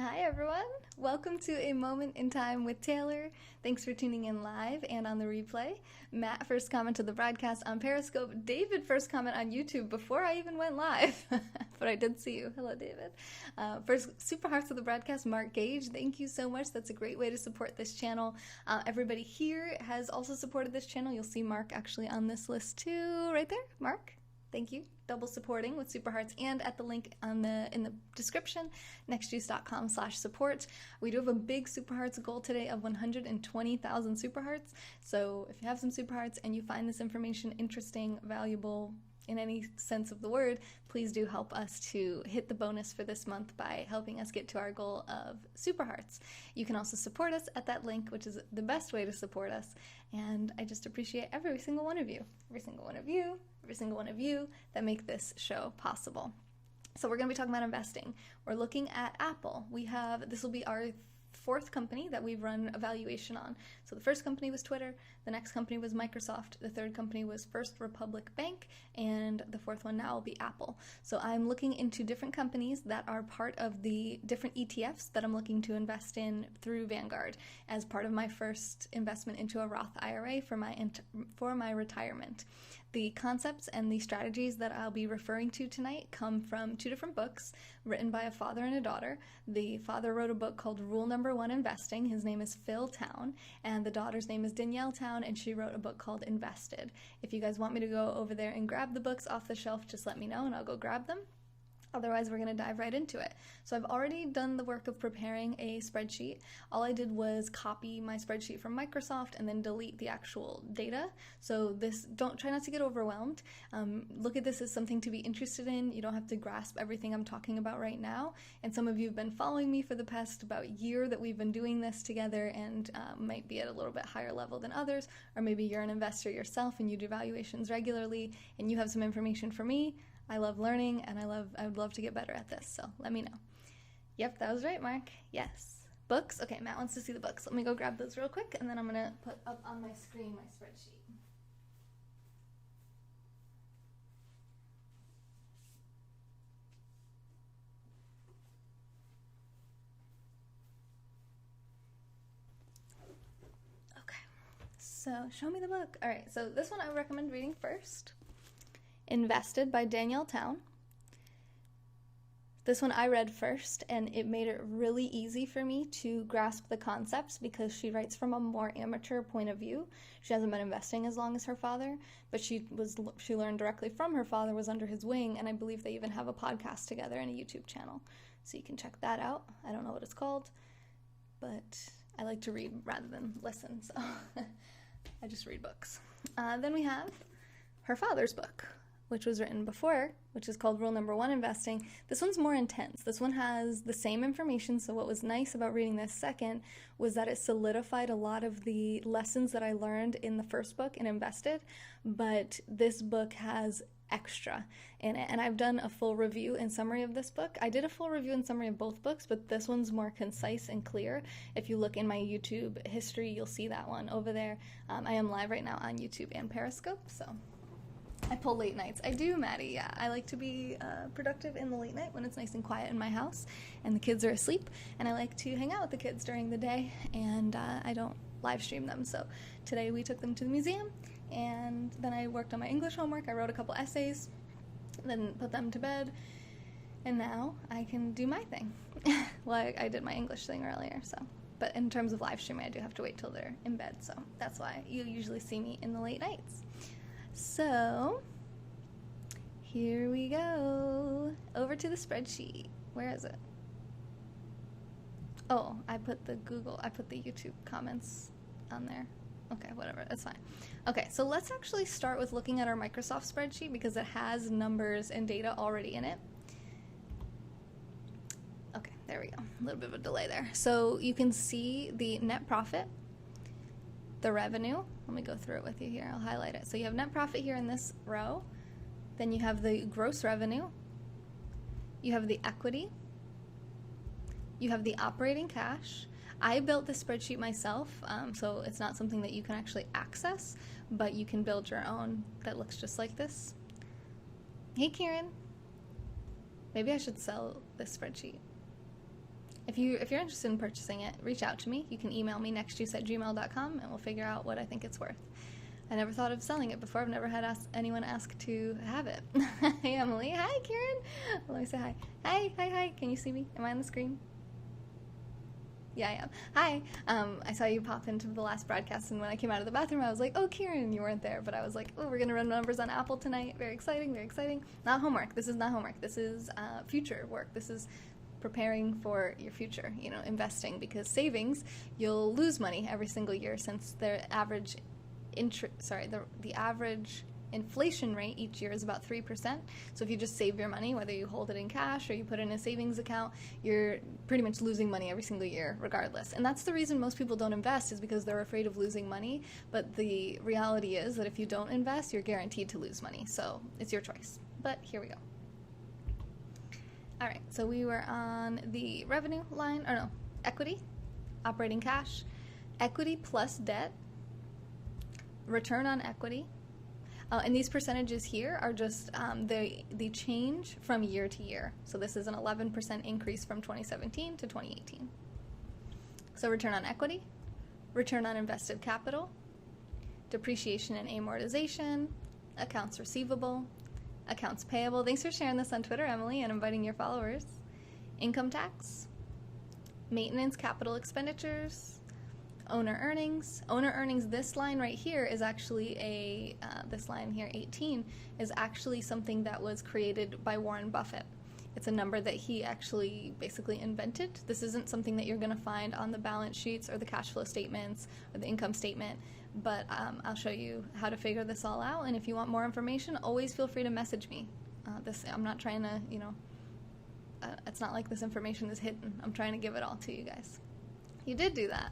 Hi everyone! Welcome to A Moment in Time with Taylor. Thanks for tuning in live and on the replay. Matt first commented the broadcast on Periscope. David first comment on YouTube before I even went live. But I did see you. Hello, David. First super hearts of the broadcast, Mark Gage. Thank you so much. That's a great way to support this channel. Everybody here has also supported this channel. You'll see Mark actually on this list too. Right there, Mark. Thank you. Double supporting with Super Hearts and at the link in the description, nextjuice.com/support. We do have a big Super Hearts goal today of 120,000 Super Hearts. So if you have some Super Hearts and you find this information interesting, valuable, in any sense of the word, please do help us to hit the bonus for this month by helping us get to our goal of Super Hearts. You can also support us at that link, which is the best way to support us. And I just appreciate every single one of you, every single one of you, every single one of you that make this show possible. So we're going to be talking about investing. We're looking at Apple. This will be our fourth company that we've run a valuation on. So the first company was Twitter, the next company was Microsoft, the third company was First Republic Bank, and the fourth one now will be Apple. So I'm looking into different companies that are part of the different ETFs that I'm looking to invest in through Vanguard as part of my first investment into a Roth IRA for my retirement. The concepts and the strategies that I'll be referring to tonight come from two different books written by a father and a daughter. The father wrote a book called Rule Number 1 Investing. His name is Phil Town, and the daughter's name is Danielle Town, and she wrote a book called Invested. If you guys want me to go over there and grab the books off the shelf, just let me know and I'll go grab them. Otherwise, we're going to dive right into it. So I've already done the work of preparing a spreadsheet. All I did was copy my spreadsheet from Microsoft and then delete the actual data. So try not to get overwhelmed. Look at this as something to be interested in. You don't have to grasp everything I'm talking about right now. And some of you have been following me for the past about year that we've been doing this together and might be at a little bit higher level than others. Or maybe you're an investor yourself and you do valuations regularly and you have some information for me. I love learning, and I would love to get better at this, so let me know. Yep, that was right, Mark. Yes. Books? Okay, Matt wants to see the books. Let me go grab those real quick, and then I'm going to put up on my screen my spreadsheet. Okay, so show me the book. All right, so this one I recommend reading first. Invested by Danielle Town. This one I read first, and it made it really easy for me to grasp the concepts because she writes from a more amateur point of view. She hasn't been investing as long as her father, but she learned directly from her father, was under his wing, and I believe they even have a podcast together and a YouTube channel. So you can check that out. I don't know what it's called, but I like to read rather than listen, so I just read books. Then we have her father's book, which was written before, which is called Rule Number 1 Investing. This one's more intense. This one has the same information, so what was nice about reading this second was that it solidified a lot of the lessons that I learned in the first book and Invested, but this book has extra in it, and I've done a full review and summary of this book. I did a full review and summary of both books, but this one's more concise and clear. If you look in my YouTube history, you'll see that one over there. I am live right now on YouTube and Periscope, so I pull late nights. I do, Maddie, yeah. I like to be productive in the late night when it's nice and quiet in my house and the kids are asleep, and I like to hang out with the kids during the day, and I don't live stream them. So today we took them to the museum, and then I worked on my English homework. I wrote a couple essays, then put them to bed, and now I can do my thing. Well, I did my English thing earlier, so. But in terms of live streaming, I do have to wait till they're in bed, so that's why you usually see me in the late nights. So, here we go. Over to the spreadsheet. Where is it? Oh, I put the YouTube comments on there. Okay, whatever, that's fine. Okay, so let's actually start with looking at our Microsoft spreadsheet because it has numbers and data already in it. Okay, there we go. A little bit of a delay there. So you can see the net profit, the revenue. Let me go through it with you here. I'll highlight it. So you have net profit here in this row. Then you have the gross revenue. You have the equity. You have the operating cash. I built this spreadsheet myself, so it's not something that you can actually access, but you can build your own that looks just like this. Hey, Kieran. Maybe I should sell this spreadsheet. If you're interested in purchasing it, reach out to me. You can email me nextjuice@gmail.com and we'll figure out what I think it's worth. I never thought of selling it before. I've never had anyone ask to have it. Hey, Emily. Hi, Karen. Let me say hi. Hi. Can you see me? Am I on the screen? Yeah, I am. Hi. I saw you pop into the last broadcast, and when I came out of the bathroom, I was like, oh, Kieran, you weren't there. But I was like, oh, we're going to run numbers on Apple tonight. Very exciting, very exciting. Not homework. This is not homework. This is future work. This is preparing for your future, investing. Because savings, you'll lose money every single year since the average the average inflation rate each year is about 3%. So if you just save your money, whether you hold it in cash or you put it in a savings account, you're pretty much losing money every single year regardless. And that's the reason most people don't invest, is because they're afraid of losing money. But the reality is that if you don't invest, you're guaranteed to lose money. So it's your choice. But here we go. All right, so we were on the revenue line, or no, equity, operating cash, equity plus debt, return on equity. And these percentages here are just the change from year to year. So this is an 11% increase from 2017 to 2018. So return on equity, return on invested capital, depreciation and amortization, accounts receivable, accounts payable. Thanks for sharing this on Twitter, Emily, and inviting your followers. Income tax, maintenance capital expenditures, owner earnings. Owner earnings, this line right here is actually this line here, 18, is actually something that was created by Warren Buffett. It's a number that he actually basically invented. This isn't something that you're going to find on the balance sheets or the cash flow statements or the income statement, but I'll show you how to figure this all out. And if you want more information, always feel free to message me. I'm not trying to, it's not like this information is hidden. I'm trying to give it all to you guys. You did do that.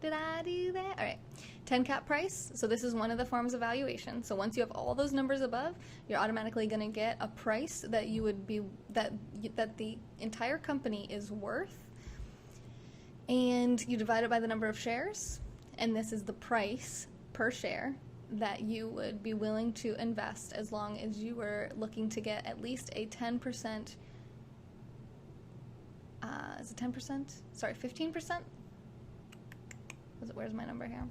Did I do that? All right. 10 cap price. So this is one of the forms of valuation. So once you have all those numbers above, you're automatically going to get a price that you would be that the entire company is worth, and you divide it by the number of shares, and this is the price per share that you would be willing to invest as long as you were looking to get at least a 10%. Is it 10%? Sorry, 15%? Where's my number here?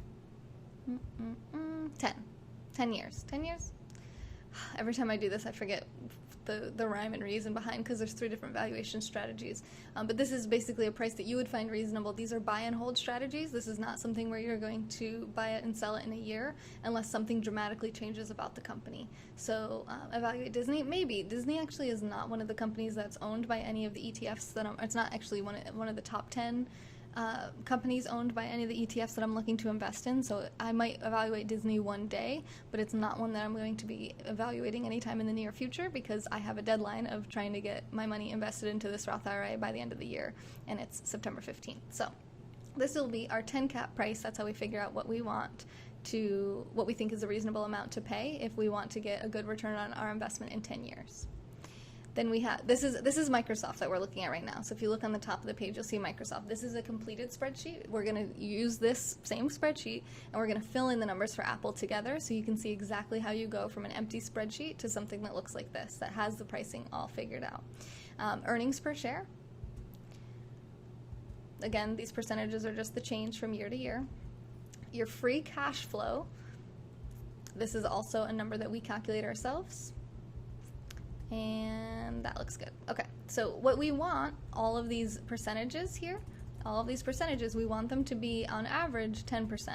10 years. 10 years? Every time I do this, I forget the rhyme and reason behind, because there's 3 different valuation strategies. But this is basically a price that you would find reasonable. These are buy and hold strategies. This is not something where you're going to buy it and sell it in a year unless something dramatically changes about the company. So evaluate Disney. Maybe. Disney actually is not one of the companies that's owned by any of the ETFs it's not actually one of the top 10 companies owned by any of the ETFs that I'm looking to invest in. So I might evaluate Disney one day, but it's not one that I'm going to be evaluating anytime in the near future, because I have a deadline of trying to get my money invested into this Roth IRA by the end of the year, and it's September 15th. So this will be our 10 cap price. That's how we figure out what we think is a reasonable amount to pay if we want to get a good return on our investment in 10 years. Then we have, this is Microsoft that we're looking at right now. So if you look on the top of the page, you'll see Microsoft. This is a completed spreadsheet. We're going to use this same spreadsheet, and we're going to fill in the numbers for Apple together so you can see exactly how you go from an empty spreadsheet to something that looks like this, that has the pricing all figured out. Earnings per share. Again, these percentages are just the change from year to year. Your free cash flow. This is also a number that we calculate ourselves. And that looks good. Okay, so what we want, all of these percentages here, we want them to be on average 10%.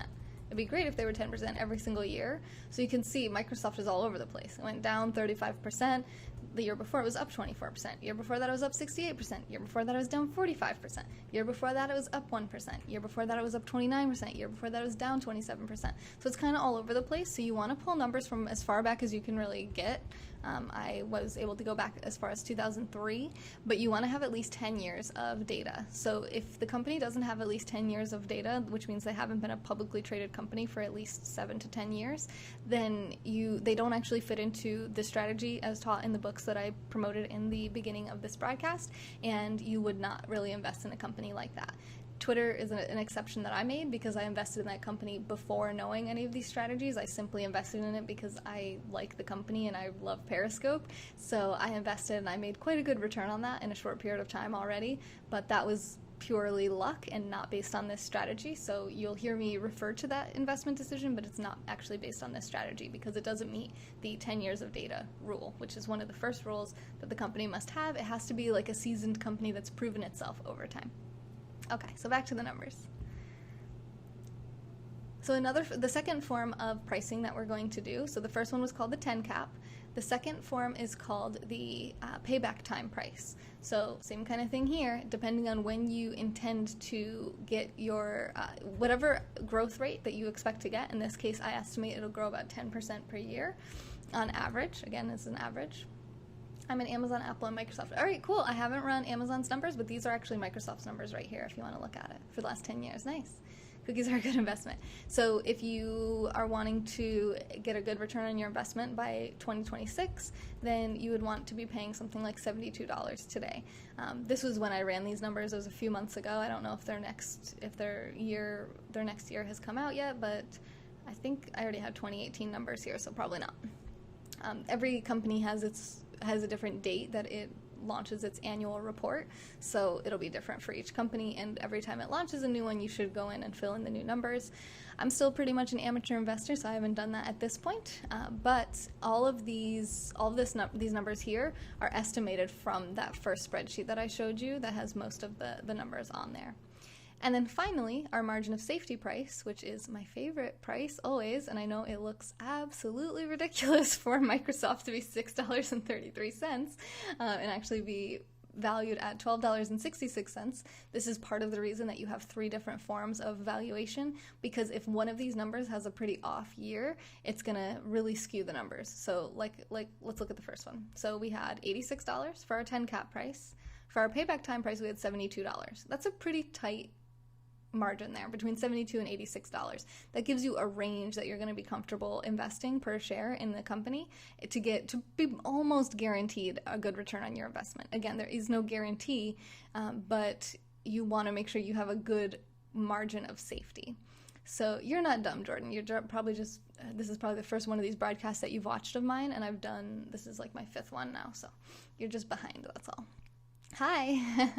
It'd be great if they were 10% every single year. So you can see Microsoft is all over the place. It went down 35%. The year before it was up 24%. Year before that it was up 68%. Year before that it was down 45%. Year before that it was up 1%. Year before that it was up 29%. Year before that it was down 27%. So it's kind of all over the place. So you want to pull numbers from as far back as you can really get. I was able to go back as far as 2003, but you want to have at least 10 years of data. So if the company doesn't have at least 10 years of data, which means they haven't been a publicly traded company for at least 7 to 10 years, then they don't actually fit into the strategy as taught in the books that I promoted in the beginning of this broadcast, and you would not really invest in a company like that. Twitter is an exception that I made because I invested in that company before knowing any of these strategies. I simply invested in it because I like the company and I love Periscope. So I invested and I made quite a good return on that in a short period of time already. But that was purely luck and not based on this strategy. So you'll hear me refer to that investment decision, but it's not actually based on this strategy because it doesn't meet the 10 years of data rule, which is one of the first rules that the company must have. It has to be like a seasoned company that's proven itself over time. Okay, so back to the numbers. So the second form of pricing that we're going to do, so the first one was called the 10 cap. The second form is called the payback time price. So same kind of thing here, depending on when you intend to get your whatever growth rate that you expect to get. In this case, I estimate it'll grow about 10% per year on average. Again, it's an average. I'm in Amazon, Apple, and Microsoft. All right, cool. I haven't run Amazon's numbers, but these are actually Microsoft's numbers right here if you want to look at it for the last 10 years. Nice. Cookies are a good investment. So if you are wanting to get a good return on your investment by 2026, then you would want to be paying something like $72 today. This was when I ran these numbers. It was a few months ago. I don't know if their next year has come out yet, but I think I already have 2018 numbers here, so probably not. Every company has a different date that it launches its annual report, so it'll be different for each company, and every time it launches a new one, you should go in and fill in the new numbers. I'm still pretty much an amateur investor, so I haven't done that at this point, but these numbers here are estimated from that first spreadsheet that I showed you that has most of the numbers on there. And then finally, our margin of safety price, which is my favorite price always, and I know it looks absolutely ridiculous for Microsoft to be $6.33 and actually be valued at $12.66. This is part of the reason that you have 3 different forms of valuation, because if one of these numbers has a pretty off year, it's going to really skew the numbers. So like let's look at the first one. So we had $86 for our 10 cap price. For our payback time price, we had $72. That's a pretty tight margin there, between $72 and $86. That gives you a range that you're going to be comfortable investing per share in the company to be almost guaranteed a good return on your investment. Again, there is no guarantee, but you want to make sure you have a good margin of safety. So you're not dumb, Jordan. You're probably just, this is probably the first one of these broadcasts that you've watched of mine, and this is like my 5th one now, so you're just behind, that's all. Hi.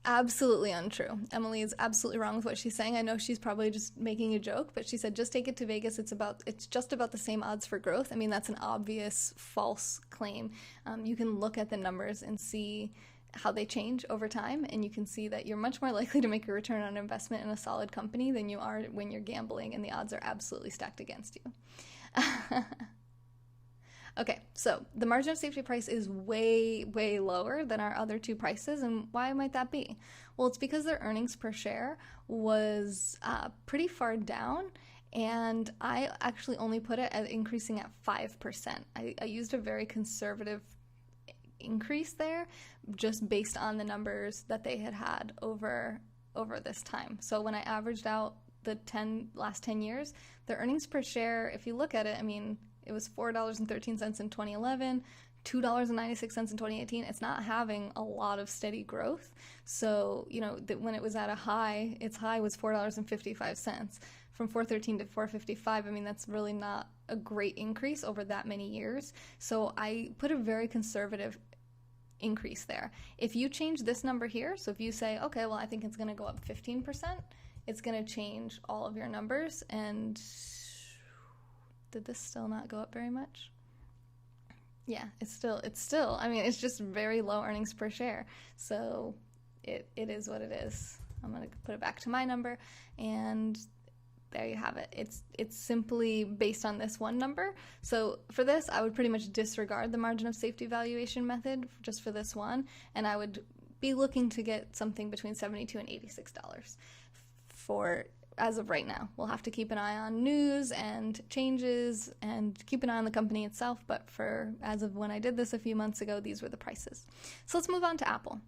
Absolutely untrue. Emily is absolutely wrong with what she's saying. I know she's probably just making a joke, but she said just take it to Vegas. It's just about the same odds for growth. I mean, that's an obvious false claim. You can look at the numbers and see how they change over time, and you can see that you're much more likely to make a return on investment in a solid company than you are when you're gambling, and the odds are absolutely stacked against you. Okay, so the margin of safety price is way, way lower than our other 2 prices, and why might that be? Well, it's because their earnings per share was pretty far down, and I actually only put it at increasing at 5%. I used a very conservative increase there, just based on the numbers that they had over this time. So when I averaged out the last 10 years, their earnings per share, if you look at it, I mean, it was $4.13 in 2011, $2.96 in 2018. It's not having a lot of steady growth. So, when it was at a high, its high was $4.55. From $4.13 to $4.55, I mean, that's really not a great increase over that many years. So I put a very conservative increase there. If you change this number here, so if you say, okay, well, I think it's going to go up 15%, it's going to change all of your numbers. And did this still not go up very much? Yeah, it's still, I mean, it's just very low earnings per share. So it is what it is. I'm going to put it back to my number, and there you have it. It's simply based on this one number. So for this, I would pretty much disregard the margin of safety valuation method just for this one, and I would be looking to get something between $72 and $86 for as of right now. We'll have to keep an eye on news and changes and keep an eye on the company itself, but for as of when I did this a few months ago, these were the prices. So let's move on to Apple.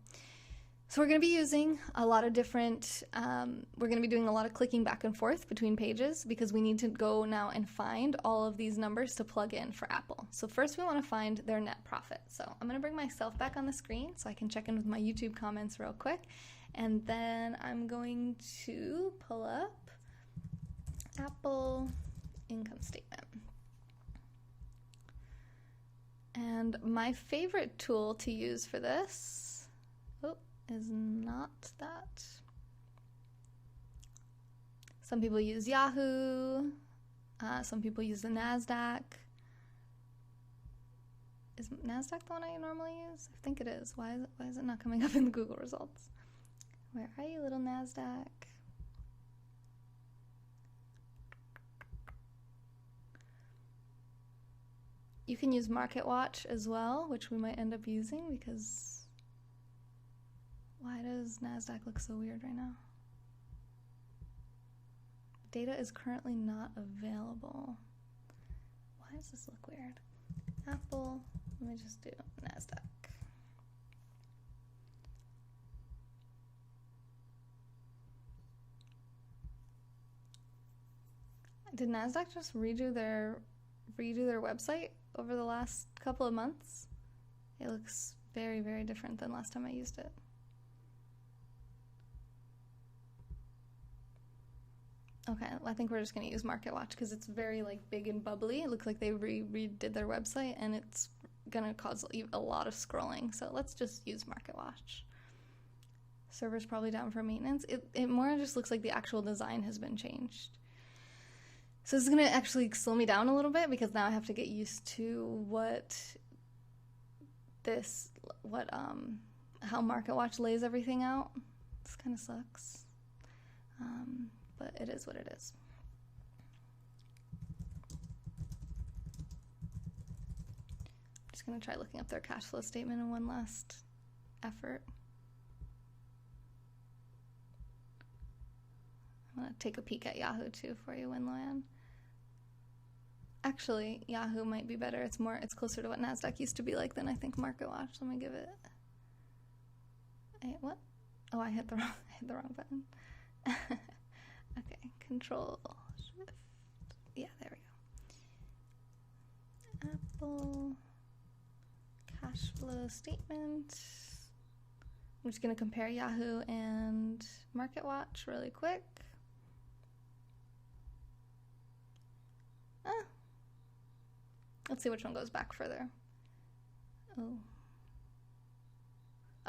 So we're going to be using a lot of different, we're going to be doing a lot of clicking back and forth between pages because we need to go now and find all of these numbers to plug in for Apple. So first we want to find their net profit. So I'm going to bring myself back on the screen so I can check in with my YouTube comments real quick. And then I'm going to pull up Apple income statement. And my favorite tool to use for this is not that. Some people use Yahoo. Some people use the NASDAQ. Is NASDAQ the one I normally use? I think it is. Why is it not coming up in the Google results? Where are you, little NASDAQ? You can use MarketWatch as well, which we might end up using because why does NASDAQ look so weird right now? Data is currently not available. Why does this look weird? Apple, let me just do NASDAQ. Did NASDAQ just redo their website over the last couple of months? It looks very, very different than last time I used it. Okay, I think we're just going to use MarketWatch because it's very big and bubbly. It looks like they redid their website and it's going to cause a lot of scrolling. So let's just use MarketWatch. Server's probably down for maintenance. It more just looks like the actual design has been changed. So this is going to actually slow me down a little bit because now I have to get used to how MarketWatch lays everything out. This kind of sucks. But it is what it is. I'm just going to try looking up their cash flow statement in one last effort. I'm going to take a peek at Yahoo too for you, Winloyan. Actually, Yahoo might be better. It's closer to what NASDAQ used to be like than I think MarketWatch. Let me give it. Hey, what? Oh, I hit the wrong button. Okay, Control Shift. Yeah, there we go. Apple cash flow statement. I'm just going to compare Yahoo and MarketWatch really quick. Let's see which one goes back further. Oh.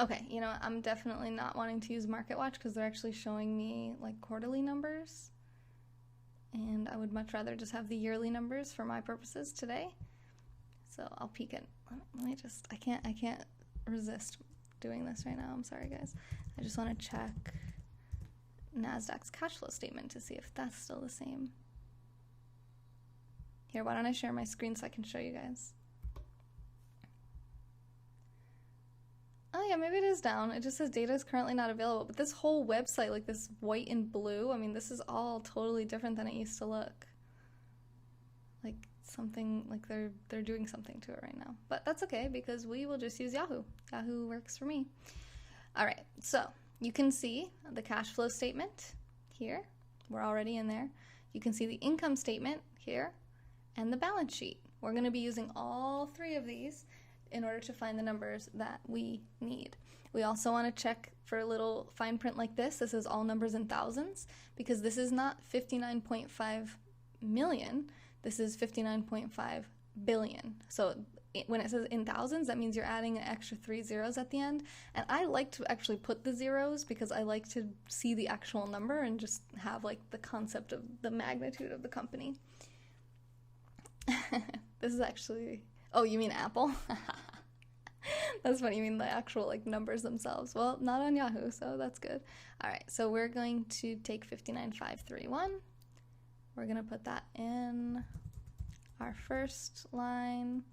Okay, you know what? I'm definitely not wanting to use MarketWatch because they're actually showing me quarterly numbers. And I would much rather just have the yearly numbers for my purposes today. So I'll peek it. Let me just, I can't resist doing this right now. I'm sorry, guys. I just want to check NASDAQ's cash flow statement to see if that's still the same. Here, why don't I share my screen so I can show you guys? Oh yeah, maybe it is down. It just says data is currently not available. But this whole website, this white and blue, I mean, this is all totally different than it used to look. Something, they're doing something to it right now. But that's okay because we will just use Yahoo. Yahoo works for me. All right, so you can see the cash flow statement here. We're already in there. You can see the income statement here and the balance sheet. We're going to be using all three of these in order to find the numbers that we need. We also want to check for a little fine print like this. This is all numbers in thousands because this is not 59.5 million. This is 59.5 billion. So when it says in thousands, that means you're adding an extra 3 zeros at the end. And I like to actually put the zeros because I like to see the actual number and just have the concept of the magnitude of the company. This is actually, oh, you mean Apple? That's funny, you mean the actual numbers themselves. Well, not on Yahoo, so that's good. All right, so we're going to take 59,531. We're going to put that in our first line,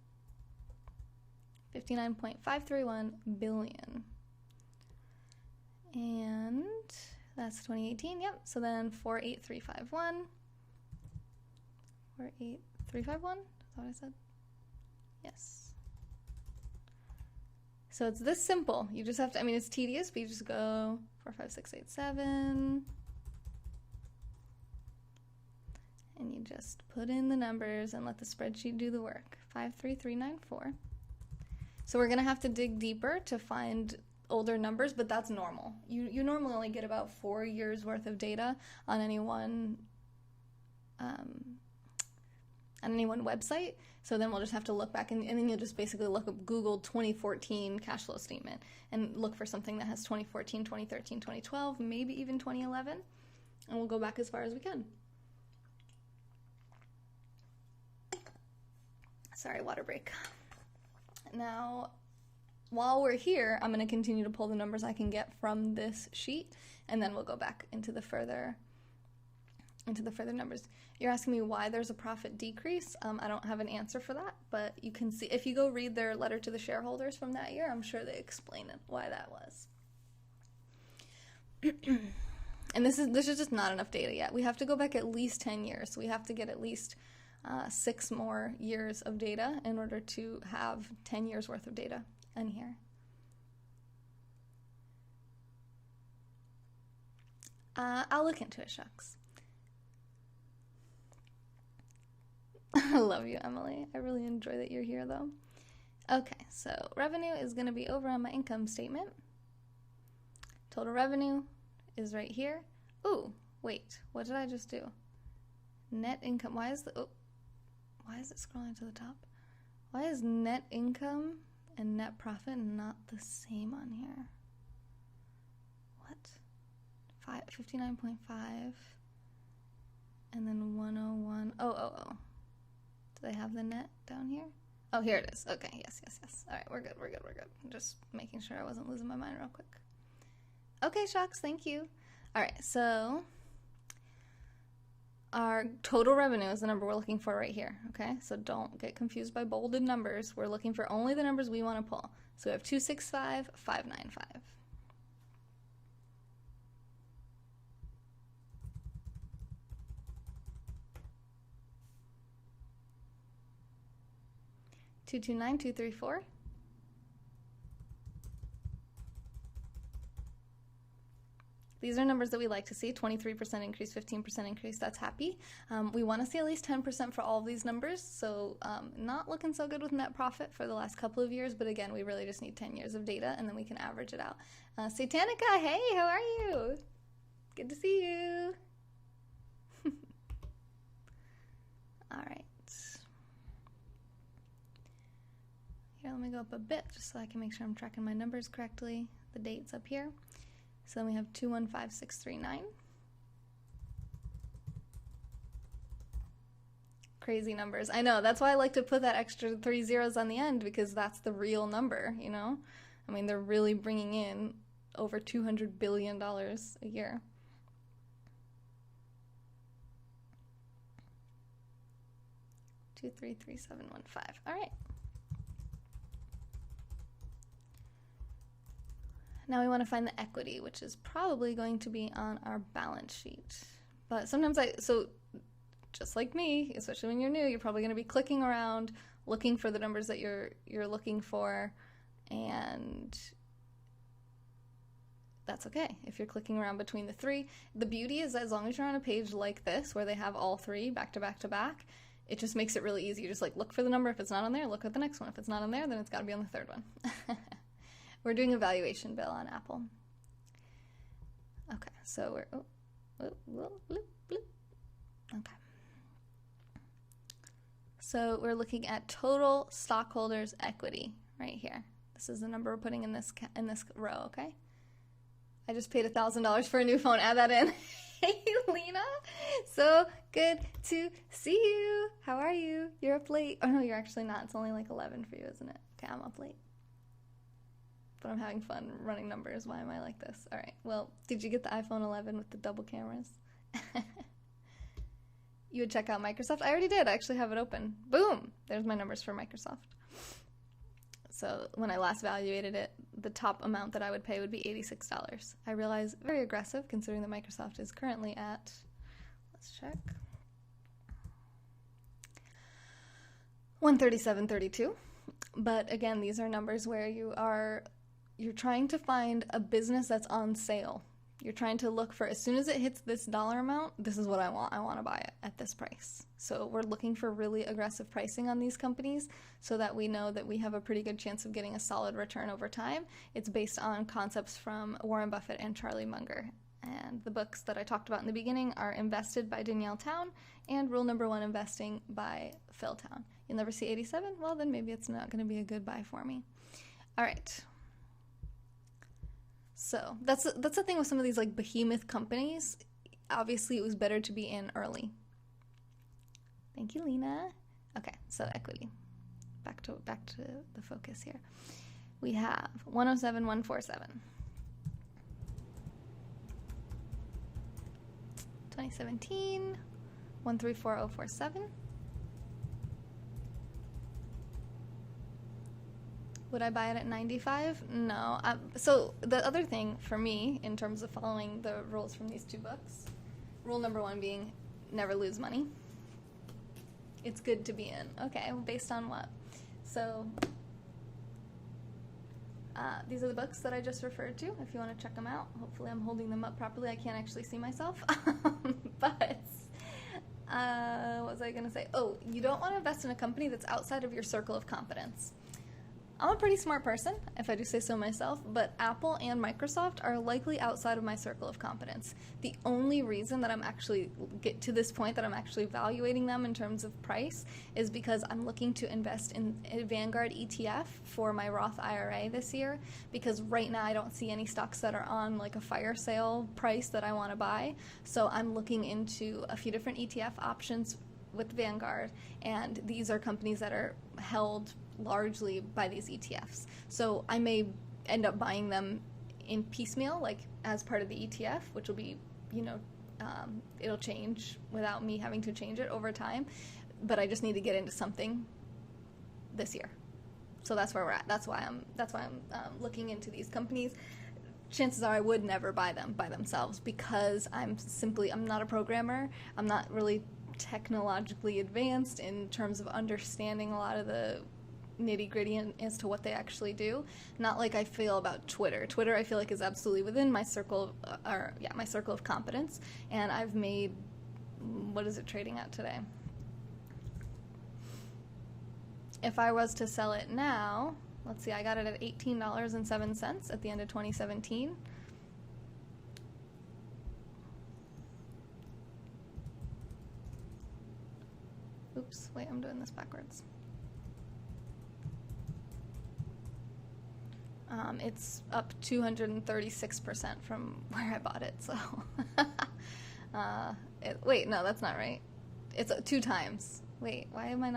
59.531 billion. And that's 2018, yep. So then 48351. 48351, is that what I said? Yes. So it's this simple. You just have to, I mean, it's tedious, but you just go 4, 5, 6, 8, 7. And you just put in the numbers and let the spreadsheet do the work. 53394. So we're going to have to dig deeper to find older numbers, but that's normal. You normally only get about 4 years worth of data on any one website. So then we'll just have to look back, and then you'll just basically look up Google 2014 cash flow statement and look for something that has 2014, 2013, 2012, maybe even 2011, and we'll go back as far as we can. Sorry, water break. Now, while we're here, I'm going to continue to pull the numbers I can get from this sheet, and then we'll go back into the further numbers. You're asking me why there's a profit decrease. I don't have an answer for that, but you can see if you go read their letter to the shareholders from that year, I'm sure they explain it, why that was. And this is just not enough data yet. We have to go back at least 10 years. So we have to get at least 6 more years of data in order to have 10 years worth of data in here. I'll look into it, shucks. I love you, Emily. I really enjoy that you're here, though. Okay, so revenue is going to be over on my income statement. Total revenue is right here. Ooh, wait, what did I just do? Net income. Why is it scrolling to the top? Why is net income and net profit not the same on here? What? 59.5 and then 101. Oh. Do they have the net down here? Oh, here it is. Okay, yes. All right, we're good. I'm just making sure I wasn't losing my mind real quick. Okay, Shocks, thank you. All right, so our total revenue is the number we're looking for right here, okay? So don't get confused by bolded numbers. We're looking for only the numbers we want to pull. So we have 265,595. $229,234. These are numbers that we like to see. 23% increase, 15% increase. That's happy. We want to see at least 10% for all of these numbers. So not looking so good with net profit for the last couple of years. But again, we really just need 10 years of data, and then we can average it out. Satanica, hey, how are you? Good to see you. All right. Here, let me go up a bit just so I can make sure I'm tracking my numbers correctly. The dates up here. So then we have 215639. Crazy numbers. I know, that's why I like to put that extra 3 zeros on the end, because that's the real number, you know? I mean, they're really bringing in over $200 billion a year. Two, 3, 3, 7, 1, 5. All right. Now we want to find the equity, which is probably going to be on our balance sheet. But sometimes so just like me, especially when you're new, you're probably going to be clicking around, looking for the numbers that you're looking for, and that's okay if you're clicking around between the 3. The beauty is that as long as you're on a page like this, where they have all 3 back to back to back, it just makes it really easy. You just like look for the number. If it's not on there, look at the next one. If it's not on there, then it's got to be on the 3rd one. We're doing a valuation bill on Apple. Okay, so we're, okay. So we're looking at total stockholders' equity right here. This is the number we're putting in this row, okay? I just paid $1,000 for a new phone. Add that in. Hey, Lena. So good to see you. How are you? You're up late. Oh, no, you're actually not. It's only like 11 for you, isn't it? Okay, I'm up late. But I'm having fun running numbers. Why am I like this? All right. Well, did you get the iPhone 11 with the double cameras? You would check out Microsoft? I already did. I actually have it open. Boom! There's my numbers for Microsoft. So when I last evaluated it, the top amount that I would pay would be $86. I realize very aggressive considering that Microsoft is currently at, let's check, $137.32. But again, these are numbers where you're trying to find a business that's on sale. You're trying to look for, as soon as it hits this dollar amount, this is what I want. I want to buy it at this price. So we're looking for really aggressive pricing on these companies so that we know that we have a pretty good chance of getting a solid return over time. It's based on concepts from Warren Buffett and Charlie Munger. And the books that I talked about in the beginning are Invested by Danielle Town and Rule Number 1 Investing by Phil Town. You'll never see 87? Well, then maybe it's not going to be a good buy for me. All right. So that's the thing with some of these like behemoth companies. Obviously, it was better to be in early. Thank you, Lena. Okay, so equity. Back to the focus here. We have 107,147. 2017, 134047. Would I buy it at 95? No. So the other thing for me, in terms of following the rules from these two books, rule number 1 being never lose money. It's good to be in. Okay, well, based on what? So these are the books that I just referred to, if you want to check them out. Hopefully I'm holding them up properly. I can't actually see myself. But what was I going to say? Oh, you don't want to invest in a company that's outside of your circle of competence. I'm a pretty smart person, if I do say so myself, but Apple and Microsoft are likely outside of my circle of competence. The only reason that I'm actually get to this point that I'm actually evaluating them in terms of price is because I'm looking to invest in a Vanguard ETF for my Roth IRA this year, because right now I don't see any stocks that are on like a fire sale price that I want to buy. So I'm looking into a few different ETF options with Vanguard, and these are companies that are held largely by these ETFs. So I may end up buying them in piecemeal, like as part of the ETF, which will be, it'll change without me having to change it over time. But I just need to get into something this year. So that's where we're at. That's why I'm looking into these companies. Chances are I would never buy them by themselves because I'm not a programmer. I'm not really technologically advanced in terms of understanding a lot of the nitty-gritty as to what they actually do. Not like I feel about Twitter. Twitter I feel like is absolutely within my circle of competence, and I've made, what is it trading at today? If I was to sell it now, let's see, I got it at $18.07 at the end of 2017. Oops, wait, I'm doing this backwards. It's up 236% from where I bought it, so. Wait, no, that's not right. It's 2 times. Wait, why is my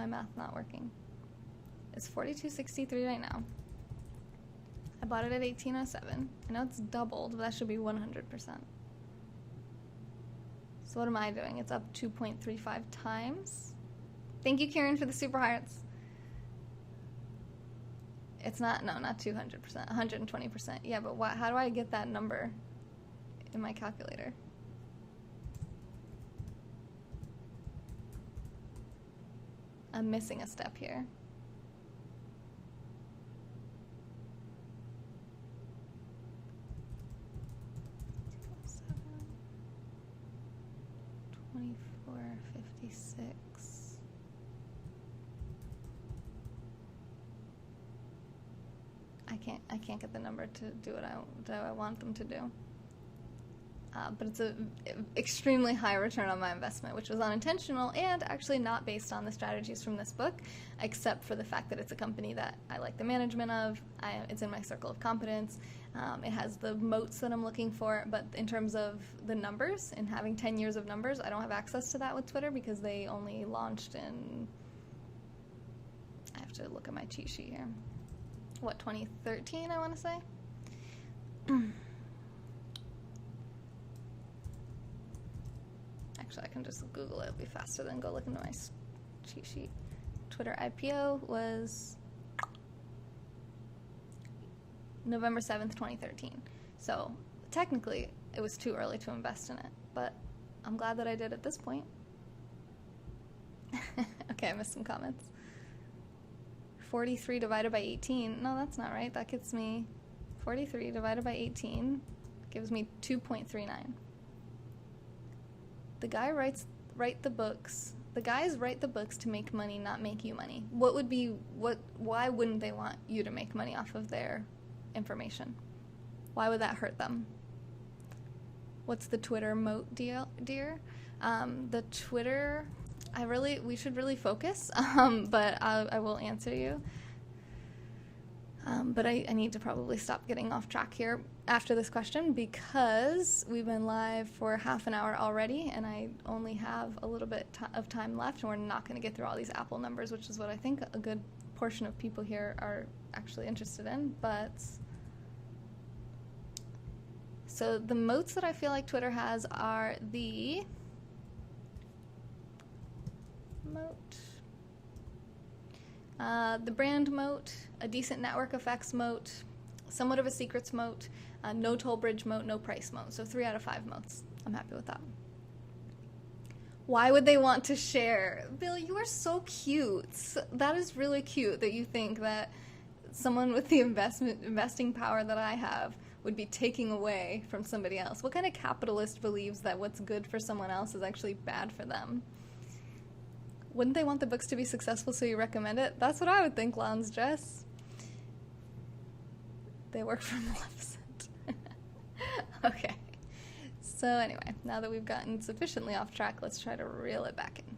math not working? It's 42.63 right now. I bought it at 18.07. I know it's doubled, but that should be 100%. So what am I doing? It's up 2.35 times. Thank you, Karen, for the super hearts. It's not 200%, 120%. Yeah, but how do I get that number in my calculator? I'm missing a step here. $24.56. I can't get the number to do what I want them to do. But it's an extremely high return on my investment, which was unintentional and actually not based on the strategies from this book, except for the fact that it's a company that I like the management of. It's in my circle of competence. It has the moats that I'm looking for, but in terms of the numbers and having 10 years of numbers, I don't have access to that with Twitter because they only launched in, I have to look at my cheat sheet here. 2013, I want to say? Actually, I can just Google it. It'll be faster than go look into my cheat sheet. Twitter IPO was November 7th, 2013. So technically, it was too early to invest in it, but I'm glad that I did at this point. Okay, I missed some comments. 43 divided by 18. No, that's not right. That gets me 43 divided by 18 gives me 2.39. The guys write the books to make money, not make you money. Why wouldn't they want you to make money off of their information? Why would that hurt them? What's the Twitter moat dear? The Twitter, we should really focus, but I will answer you. But I need to probably stop getting off track here after this question because we've been live for half an hour already and I only have a little bit of time left and we're not going to get through all these Apple numbers, which is what I think a good portion of people here are actually interested in. But so the moats that I feel like Twitter has are the brand moat, a decent network effects moat, somewhat of a secrets moat, no toll bridge moat, no price moat. So 3 out of 5 moats. I'm happy with that. Why would they want to share? Bill, you are so cute. That is really cute that you think that someone with the investing power that I have would be taking away from somebody else. What kind of capitalist believes that what's good for someone else is actually bad for them? Wouldn't they want the books to be successful so you recommend it? That's what I would think, Lons Jess. They work for Maleficent. Okay. So anyway, now that we've gotten sufficiently off track, let's try to reel it back in.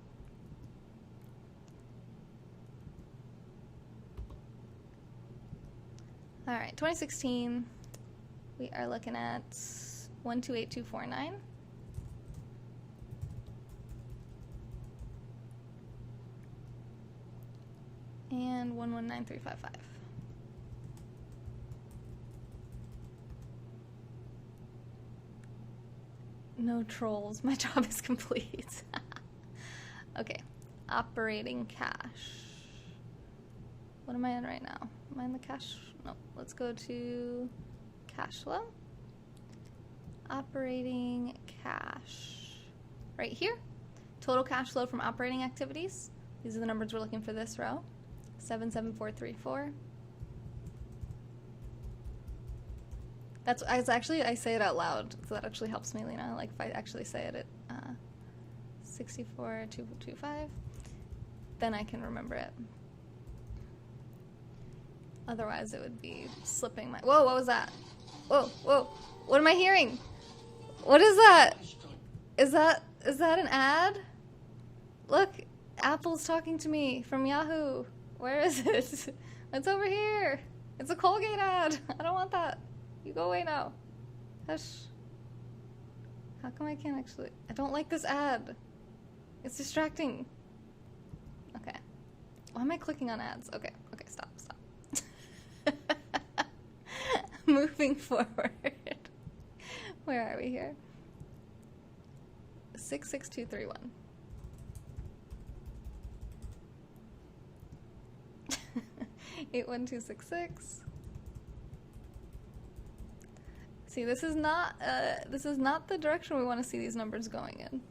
All right, 2016, we are looking at 128249. And 119355. No trolls. My job is complete. Okay. Operating cash. What am I in right now? Am I in the cash? No. Let's go to cash flow. Operating cash. Right here. Total cash flow from operating activities. These are the numbers we're looking for this row. 77434. That's actually, I say it out loud, so that actually helps me, Lena. Like if I actually say it at 64225, then I can remember it. Otherwise, it would be slipping my. Whoa! What was that? Whoa! Whoa! What am I hearing? What is that? Is that an ad? Look, Apple's talking to me from Yahoo. Where is it? It's over here. It's a Colgate ad. I don't want that. You go away now. Hush. How come I can't actually... I don't like this ad. It's distracting. Okay. Why am I clicking on ads? Okay, stop. Moving forward. Where are we here? 66231. 81266. See, this is not the direction we want to see these numbers going in.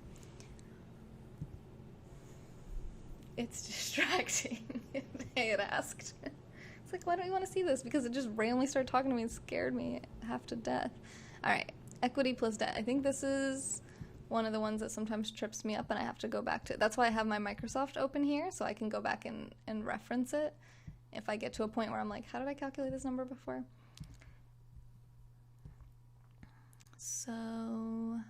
It's distracting. They had asked. It's like, why don't you want to see this? Because it just randomly started talking to me and scared me half to death. All right, equity plus debt. I think this is one of the ones that sometimes trips me up and I have to go back to. That's why I have my Microsoft open here, so I can go back and reference it if I get to a point where I'm like, how did I calculate this number before? So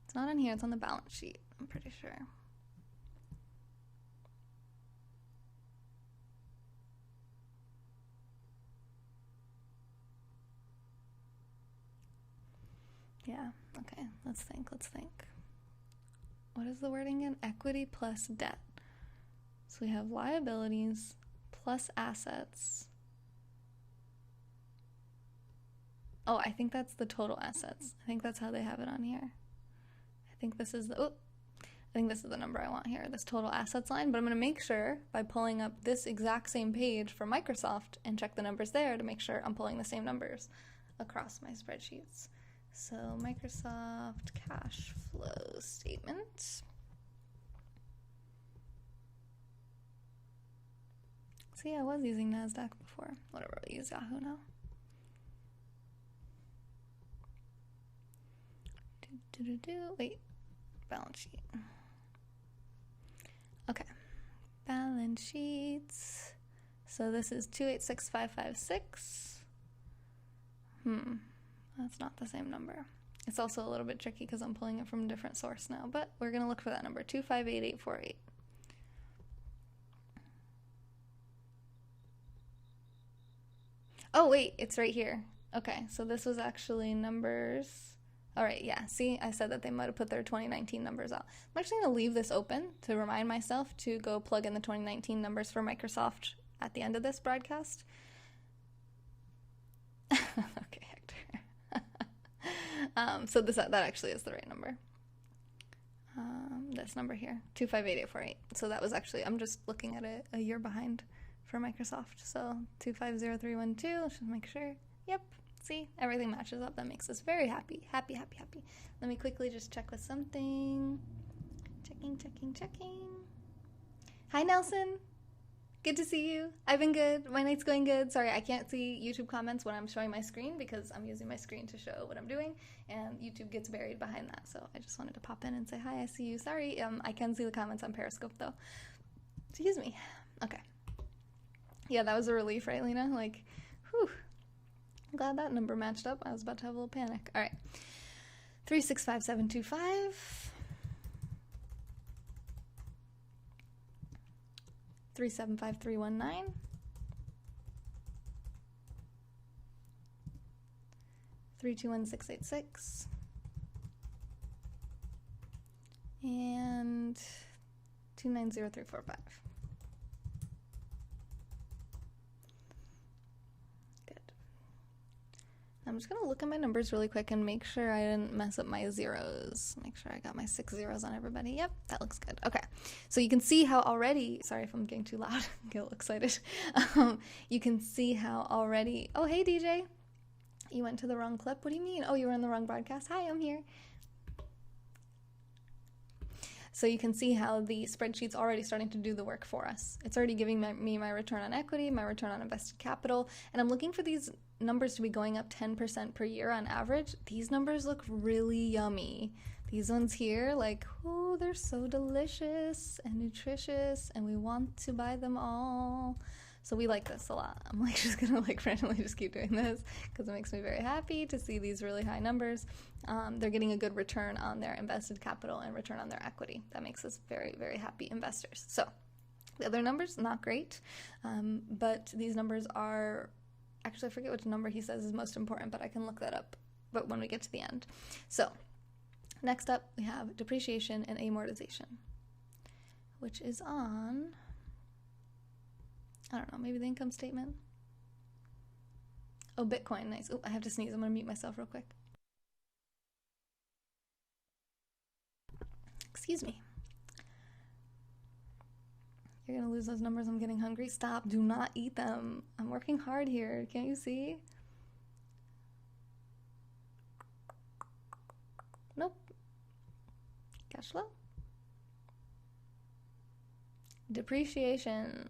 it's not in here, it's on the balance sheet, I'm pretty sure. Yeah, okay, let's think. What is the wording again? Equity plus debt. So we have liabilities plus assets. Oh, I think that's the total assets. I think that's how they have it on here. I think this is the number I want here, this total assets line, but I'm going to make sure by pulling up this exact same page for Microsoft and check the numbers there to make sure I'm pulling the same numbers across my spreadsheets. So Microsoft cash flow statement. See, I was using NASDAQ before. Whatever, I use Yahoo now. Wait, balance sheet. Okay, balance sheets. So this is 286556. That's not the same number. It's also a little bit tricky because I'm pulling it from a different source now, but we're gonna look for that number, 258848. Oh wait, it's right here. Okay, so this was actually numbers. All right, yeah, see, I said that they might have put their 2019 numbers out. I'm actually going to leave this open to remind myself to go plug in the 2019 numbers for Microsoft at the end of this broadcast. Okay, Hector. So that actually is the right number. This number here, 258848. So that was actually, I'm just looking at it a year behind for Microsoft. So 250312, let's just make sure. Yep. See, everything matches up. That makes us very happy. Happy. Let me quickly just check with something. Checking. Hi, Nelson. Good to see you. I've been good. My night's going good. Sorry, I can't see YouTube comments when I'm showing my screen because I'm using my screen to show what I'm doing, and YouTube gets buried behind that. So I just wanted to pop in and say hi. I see you. Sorry, I can see the comments on Periscope though. Excuse me. Okay. Yeah, that was a relief, right, Lena? Like, whew. I'm glad that number matched up. I was about to have a little panic. All right. 365725. 375319. 321686. And 290345. I'm just going to look at my numbers really quick and make sure I didn't mess up my zeros. Make sure I got my 6 zeros on everybody. Yep, that looks good. Okay, so you can see how already, sorry if I'm getting too loud, I get a little excited. You can see how already, oh, hey DJ, you went to the wrong clip. What do you mean? Oh, you were in the wrong broadcast. Hi, I'm here. So you can see how the spreadsheet's already starting to do the work for us. It's already giving me my return on equity, my return on invested capital, and I'm looking for these numbers to be going up 10% per year on average. These numbers look really yummy. These ones here, like, oh, they're so delicious and nutritious, and we want to buy them all. So we like this a lot. I'm like just gonna like randomly just keep doing this because it makes me very happy to see these really high numbers. They're getting a good return on their invested capital and return on their equity. That makes us very, very happy investors. So the other numbers, not great, but these numbers are, actually I forget which number he says is most important, but I can look that up but when we get to the end. So next up we have depreciation and amortization, which is on, I don't know, maybe the income statement. Oh, Bitcoin, nice. Oh, I have to sneeze. I'm going to mute myself real quick. Excuse me. You're going to lose those numbers. I'm getting hungry. Stop. Do not eat them. I'm working hard here. Can't you see? Nope. Cash flow. Depreciation.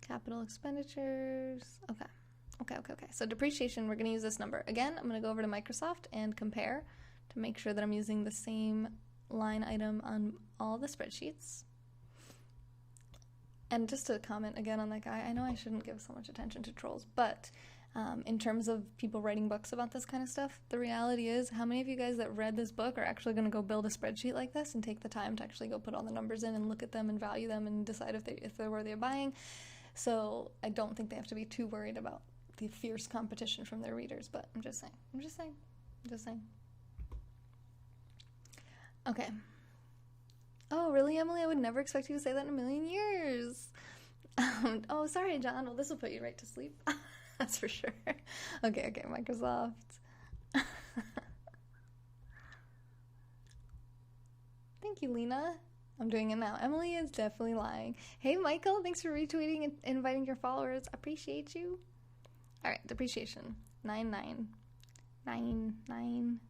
Capital expenditures. Okay. So depreciation, we're going to use this number. Again, I'm going to go over to Microsoft and compare to make sure that I'm using the same line item on all the spreadsheets. And just to comment again on that guy, I know I shouldn't give so much attention to trolls, but in terms of people writing books about this kind of stuff, the reality is, how many of you guys that read this book are actually going to go build a spreadsheet like this and take the time to actually go put all the numbers in and look at them and value them and decide if they're worthy of buying? So I don't think they have to be too worried about the fierce competition from their readers, but I'm just saying. Okay. Oh, really, Emily? I would never expect you to say that in a million years. Oh, sorry, John. Well, this will put you right to sleep. That's for sure. Okay, Microsoft. Thank you, Lena. I'm doing it now. Emily is definitely lying. Hey, Michael, thanks for retweeting and inviting your followers. Appreciate you. All right, depreciation. 9999.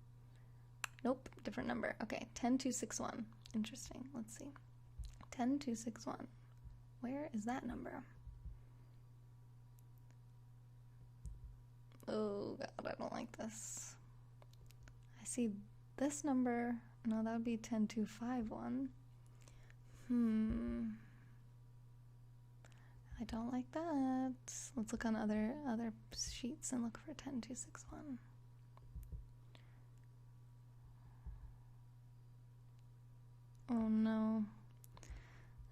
Nope, different number. Okay, 10261. Interesting. Let's see. 10261. Where is that number? Oh god, I don't like this. I see this number. No, that would be 10251. I don't like that. Let's look on other sheets and look for 10261. Oh no.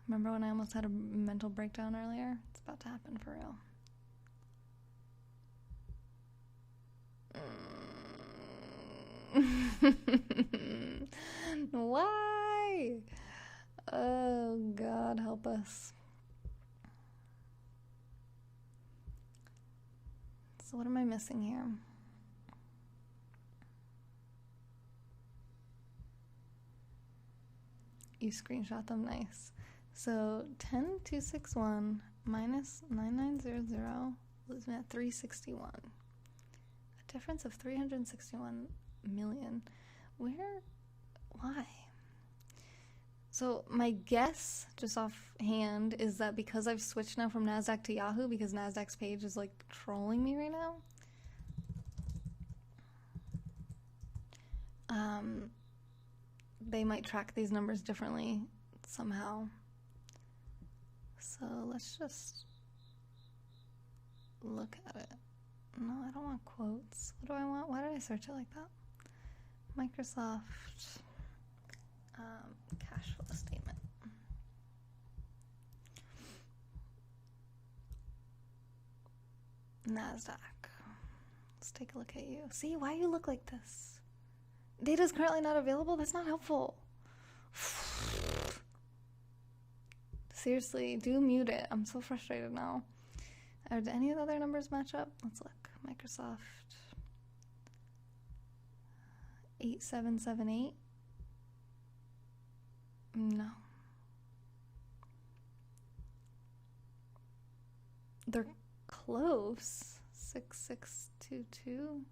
Remember when I almost had a mental breakdown earlier? It's about to happen for real. Why? Oh God, help us. So what am I missing here? You screenshot them, nice. So 10261 minus 9900 leaves me at 361. A difference of 361 million. Where? Why? So my guess, just offhand, is that because I've switched now from NASDAQ to Yahoo, because NASDAQ's page is like trolling me right now. They might track these numbers differently somehow. So let's just look at it. No, I don't want quotes. What do I want? Why did I search it like that? Microsoft cash flow statement. NASDAQ. Let's take a look at you. See, why you look like this? Data is currently not available? That's not helpful. Seriously, do mute it. I'm so frustrated now. Do any of the other numbers match up? Let's look. Microsoft 8778. No. They're close. 6622.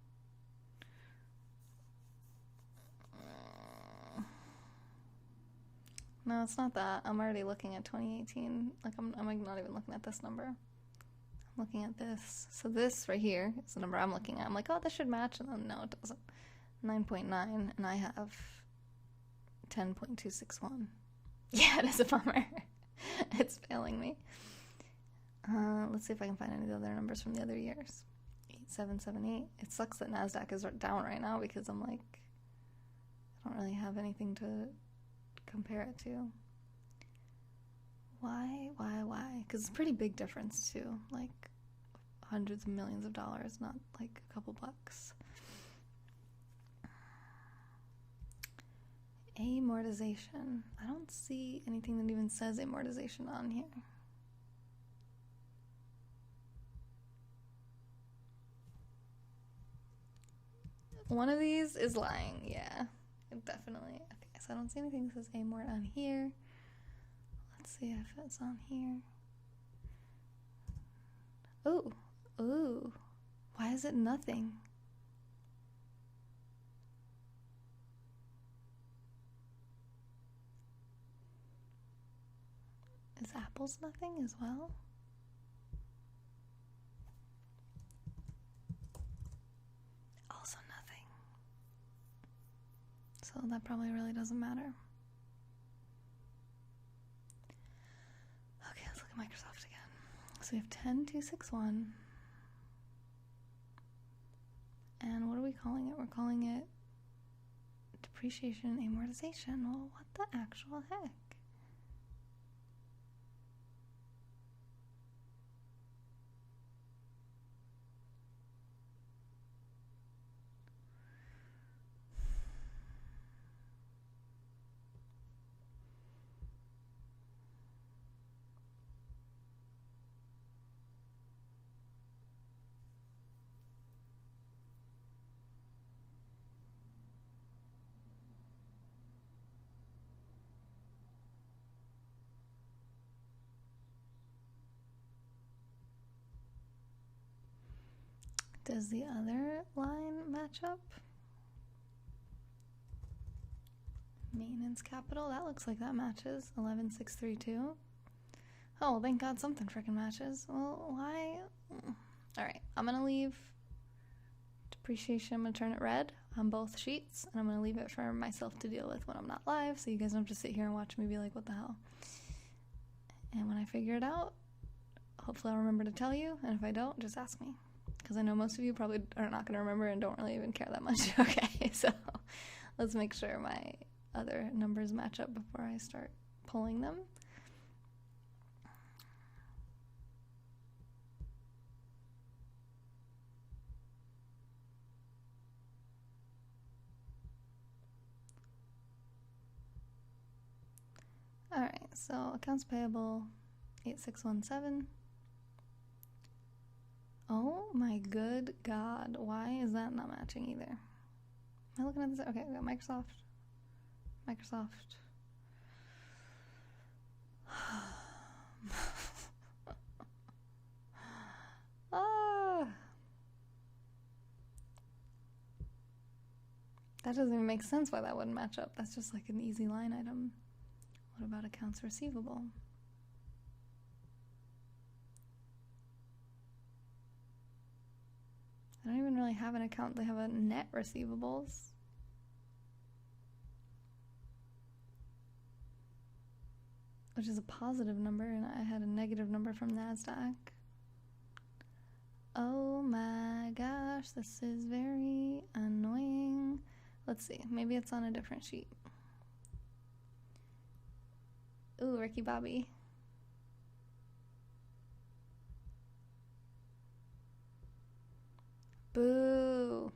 No, it's not that. I'm already looking at 2018. Like, I'm not even looking at this number. I'm looking at this. So this right here is the number I'm looking at. I'm like, oh, this should match. And then no, it doesn't. 9.9. And I have 10.261. Yeah, it is a bummer. It's failing me. Let's see if I can find any of the other numbers from the other years. 8778. It sucks that NASDAQ is down right now because I'm like, I don't really have anything to compare it to. Why? Because it's a pretty big difference too. Like hundreds of millions of dollars, not like a couple bucks. Amortization. I don't see anything that even says amortization on here. One of these is lying, yeah. Definitely. Okay, so I don't see anything that says amort on here. Let's see if it's on here. Ooh. Why is it nothing? Is Apple's nothing as well? Also nothing. So that probably really doesn't matter. Okay, let's look at Microsoft again. So we have 10261. And what are we calling it? We're calling it depreciation and amortization. Well, what the actual heck? Does the other line match up? Maintenance capital, that looks like that matches. 11632. Oh, well, thank God something freaking matches. Well, why? Alright, I'm gonna leave depreciation. I'm gonna turn it red on both sheets, and I'm gonna leave it for myself to deal with when I'm not live, so you guys don't have to sit here and watch me be like, what the hell? And when I figure it out, hopefully I'll remember to tell you, and if I don't, just ask me. Because I know most of you probably are not gonna remember and don't really even care that much. Okay, so let's make sure my other numbers match up before I start pulling them. Alright, so accounts payable 8617. Oh my good God, why is that not matching either? Am I looking at this? Okay, we got Microsoft. Ah, that doesn't even make sense why that wouldn't match up. That's just like an easy line item. What about accounts receivable? I don't even really have an account. They have a net receivables. Which is a positive number, and I had a negative number from NASDAQ. Oh my gosh, this is very annoying. Let's see, maybe it's on a different sheet. Ooh, Ricky Bobby. Boo.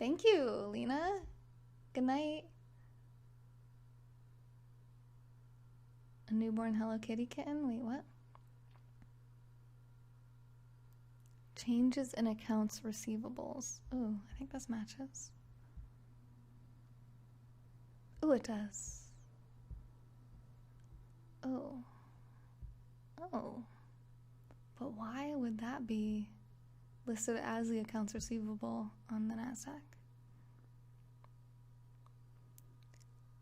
Thank you, Lena. Good night. A newborn Hello Kitty kitten? Wait, what? Changes in accounts receivables. Ooh, I think this matches. Ooh, it does. Oh. Oh. But why would that be listed as the accounts receivable on the NASDAQ?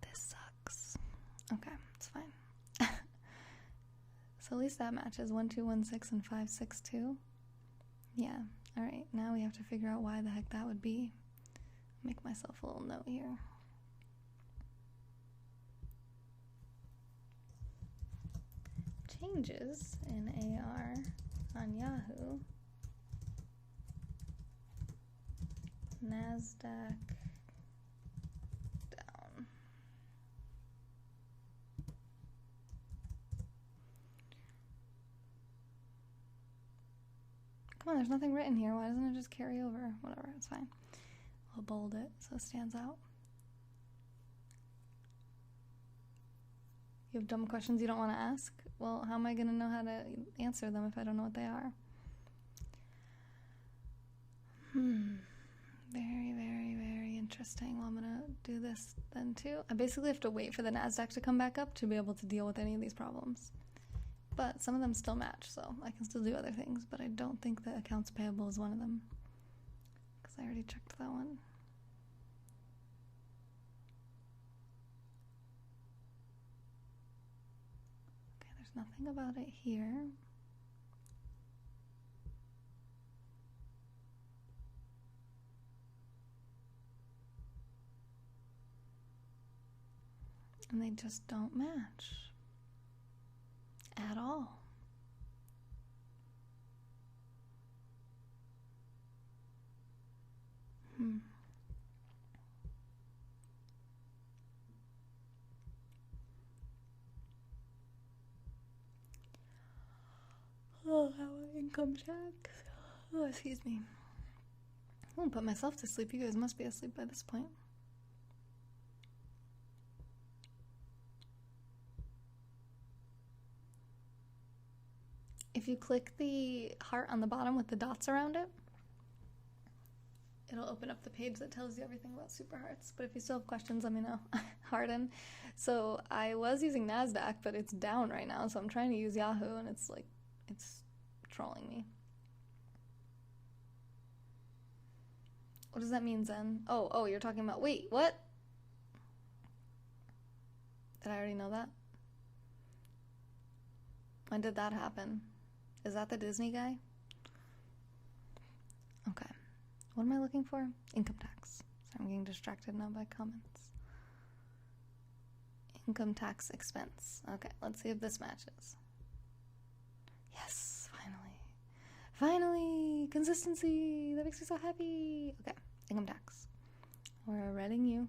This sucks. Okay, it's fine. So at least that matches 1216 and 562. Yeah, alright, now we have to figure out why the heck that would be. Make myself a little note here. Changes in AR on Yahoo. NASDAQ down. Come on, there's nothing written here. Why doesn't it just carry over? Whatever, it's fine. We'll bold it so it stands out. You have dumb questions you don't want to ask? Well, how am I going to know how to answer them if I don't know what they are? Very, very, very interesting. Well, I'm going to do this then too. I basically have to wait for the NASDAQ to come back up to be able to deal with any of these problems. But some of them still match, so I can still do other things, but I don't think the accounts payable is one of them, because I already checked that one. Okay, there's nothing about it here. And they just don't match at all. Oh, how income tax. Oh, excuse me. I won't put myself to sleep. You guys must be asleep by this point. If you click the heart on the bottom with the dots around it, it'll open up the page that tells you everything about super hearts. But if you still have questions, let me know. Harden. So I was using NASDAQ, but it's down right now. So I'm trying to use Yahoo, and it's like, it's trolling me. What does that mean, Zen? Oh, you're talking about... Wait, what? Did I already know that? When did that happen? Is that the Disney guy? Okay. What am I looking for? Income tax. So I'm getting distracted now by comments. Income tax expense. Okay, let's see if this matches. Yes, finally. Finally! Consistency! That makes me so happy! Okay, income tax. We're reading you.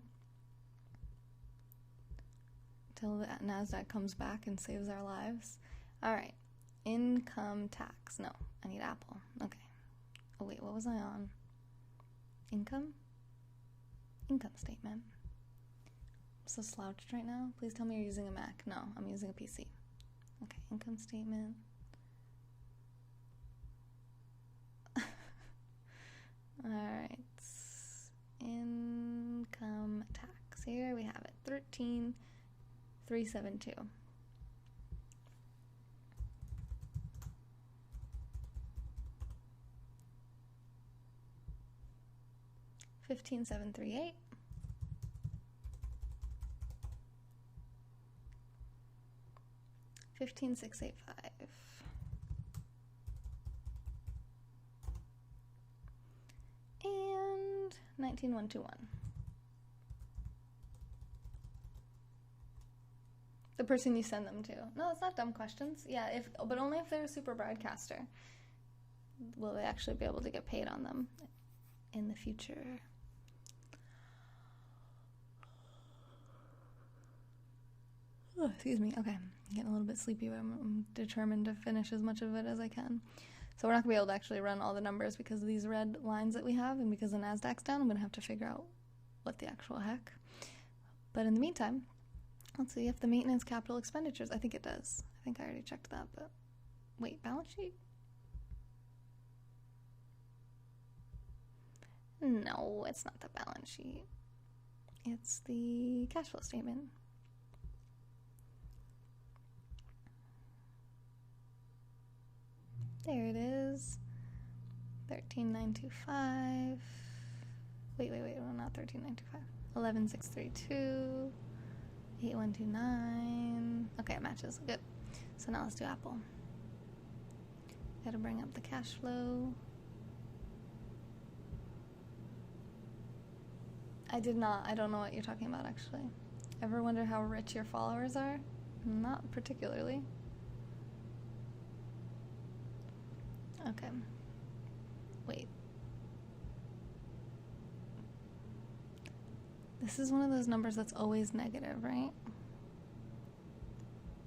Till the NASDAQ comes back and saves our lives. Alright. Income tax. No, I need Apple. Okay. Oh wait, what was I on? Income? Income statement. I'm so slouched right now. Please tell me you're using a Mac. No, I'm using a PC. Okay, income statement. Alright. Income tax. Here we have it. 13,372. 15,738. 15,685. And 19,121. The person you send them to. No, it's not dumb questions. Yeah, but only if they're a super broadcaster will they actually be able to get paid on them in the future. Oh, excuse me. Okay, I'm getting a little bit sleepy, but I'm determined to finish as much of it as I can. So we're not going to be able to actually run all the numbers because of these red lines that we have, and because the NASDAQ's down, I'm going to have to figure out what the actual heck. But in the meantime, let's see if the maintenance capital expenditures, I think it does. I think I already checked that, but wait, balance sheet? No, it's not the balance sheet. It's the cash flow statement. There it is. 13,925. Wait, no, not 13,925. 11,632. 8,129. Okay, it matches. Good. So now let's do Apple. Gotta bring up the cash flow. I did not. I don't know what you're talking about, actually. Ever wonder how rich your followers are? Not particularly. Okay. Wait. This is one of those numbers that's always negative, right?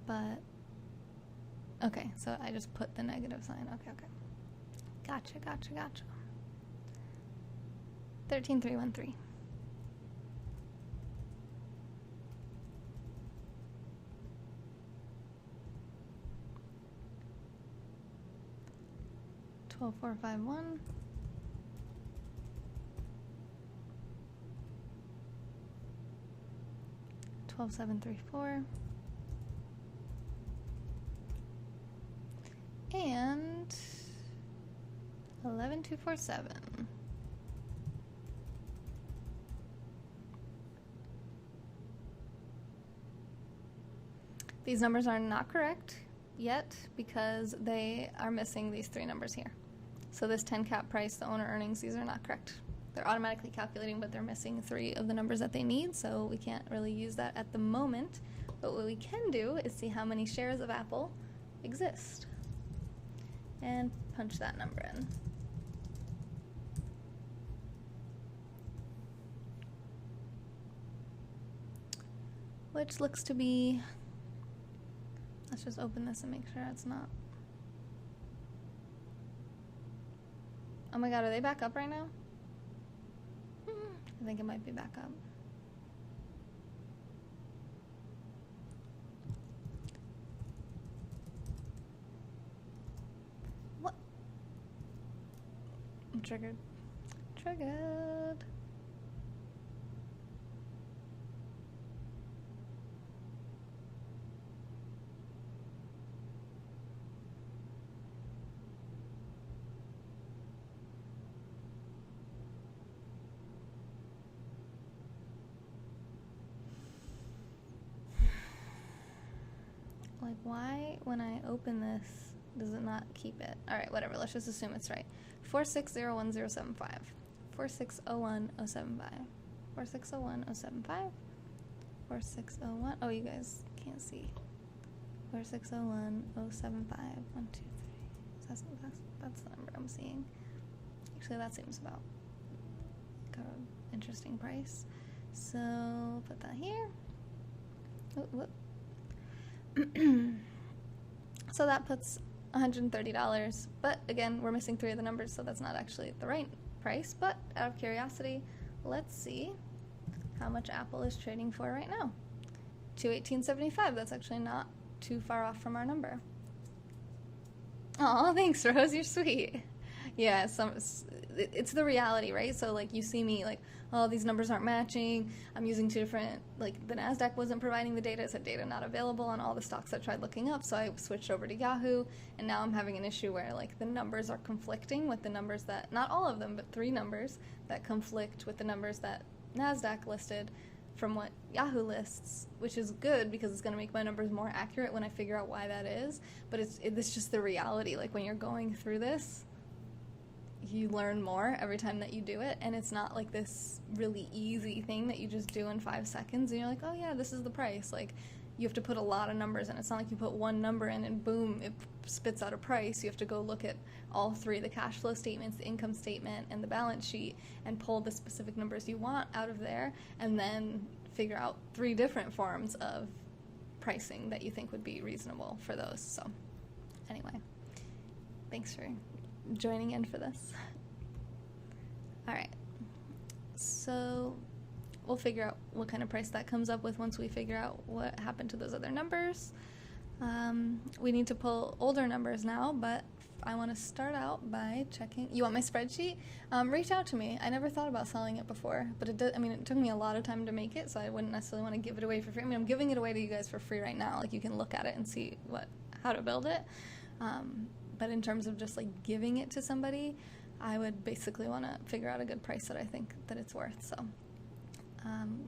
But, okay, so I just put the negative sign. Okay. Gotcha. 13,313. 12,451. 12,734. And 11,247. These numbers are not correct yet because they are missing these three numbers here. So this 10 cap price, the owner earnings, these are not correct. They're automatically calculating, but they're missing three of the numbers that they need, so we can't really use that at the moment. But what we can do is see how many shares of Apple exist. And punch that number in. Which looks to be... Let's just open this and make sure it's not... Oh my god, are they back up right now? I think it might be back up. What? I'm triggered. Triggered. Why, when I open this, does it not keep it? All right, whatever. Let's just assume it's right. 46011075. 4601075. 4601075. 4601. Oh, you guys can't see. 4601075. 1, 2, 3. That's the number I'm seeing. Actually, that seems about like an interesting price. So put that here. Whoop. So that puts $130, but again, we're missing 3 of the numbers, so that's not actually the right price. But out of curiosity, let's see how much Apple is trading for right now. $218.75. That's actually not too far off from our number. Oh, thanks, Rose. You're sweet. Yeah, it's the reality, right? So, like, you see me, like, oh, these numbers aren't matching. I'm using 2 different, like, the NASDAQ wasn't providing the data. It said data not available on all the stocks I tried looking up. So I switched over to Yahoo, and now I'm having an issue where, like, the numbers are conflicting with the numbers that, not all of them, but 3 numbers that conflict with the numbers that NASDAQ listed from what Yahoo lists, which is good because it's going to make my numbers more accurate when I figure out why that is. But it's just the reality. Like, when you're going through this, you learn more every time that you do it, and it's not like this really easy thing that you just do in 5 seconds and you're like, oh yeah, this is the price. Like, you have to put a lot of numbers in. It's not like you put one number in and boom, it spits out a price. You have to go look at all 3, the cash flow statements, the income statement, and the balance sheet, and pull the specific numbers you want out of there, and then figure out 3 different forms of pricing that you think would be reasonable for those. So anyway, thanks for joining in for this. All right, so we'll figure out what kind of price that comes up with once we figure out what happened to those other numbers. We need to pull older numbers now, but I want to start out by checking. You want my spreadsheet? Reach out to me. I never thought about selling it before, but it took me a lot of time to make it, so I wouldn't necessarily want to give it away for free. I mean, I'm giving it away to you guys for free right now. Like, you can look at it and see how to build it. But in terms of just, like, giving it to somebody, I would basically want to figure out a good price that I think that it's worth. So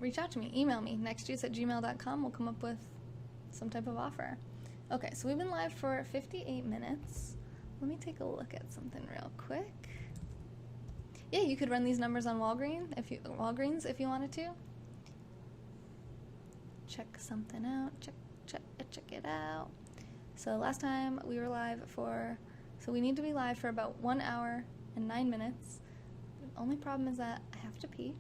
reach out to me. Email me, nextjuice@gmail.com. We'll come up with some type of offer. Okay, so we've been live for 58 minutes. Let me take a look at something real quick. Yeah, you could run these numbers on Walgreens if you wanted to. Check something out. Check it out. So last time we were live so we need to be live for about 1 hour and 9 minutes. The only problem is that I have to pee.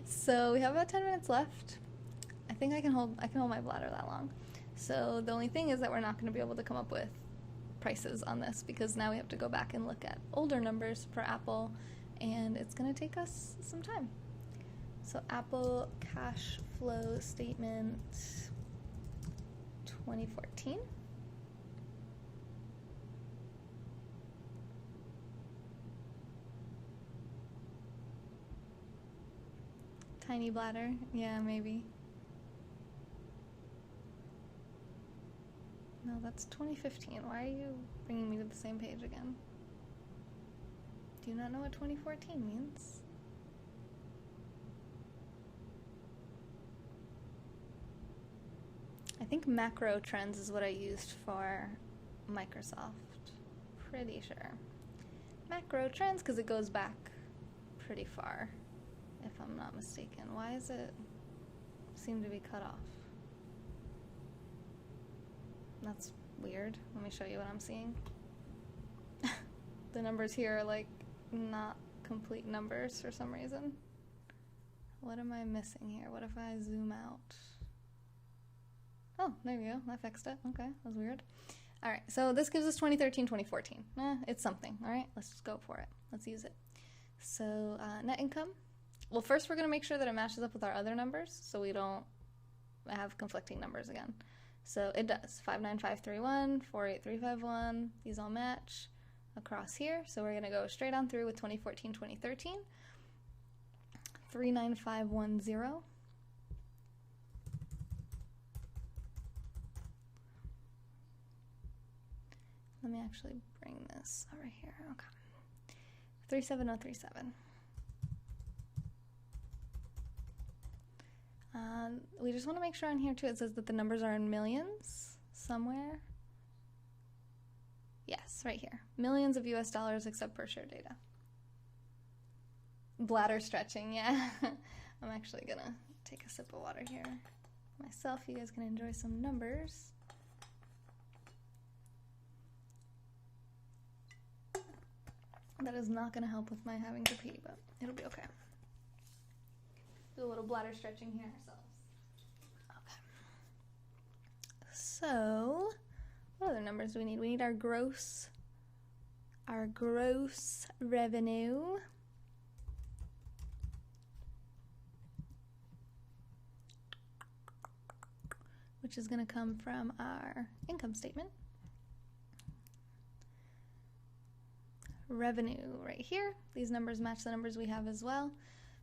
So we have about 10 minutes left. I think I can hold my bladder that long. So the only thing is that we're not going to be able to come up with prices on this, because now we have to go back and look at older numbers for Apple, and it's going to take us some time. So Apple cash flow statement 2014. Tiny bladder, yeah, maybe. No, that's 2015. Why are you bringing me to the same page again? Do you not know what 2014 means? I think macro trends is what I used for Microsoft. Pretty sure. Macro trends, because it goes back pretty far, if I'm not mistaken. Why does it seem to be cut off? That's weird. Let me show you what I'm seeing. The numbers here are, like, not complete numbers for some reason. What am I missing here? What if I zoom out? Oh, there we go. That fixed it. Okay, that was weird. All right, so this gives us 2013, 2014. It's something. All right, let's just go for it. Let's use it. So net income. Well, first we're going to make sure that it matches up with our other numbers so we don't have conflicting numbers again. So it does. 59531, 48351. These all match across here. So we're going to go straight on through with 2014, 2013. 39510. Let me actually bring this over here. Okay. 37037. We just want to make sure on here too it says that the numbers are in millions somewhere. Yes, right here. Millions of US dollars except per share data. Bladder stretching, yeah. I'm actually gonna take a sip of water here myself. You guys can enjoy some numbers. That is not gonna help with my having to pee, but it'll be okay. Do a little bladder stretching here ourselves. Okay. So, what other numbers do we need? We need our gross revenue. Which is going to come from our income statement. Revenue right here. These numbers match the numbers we have as well.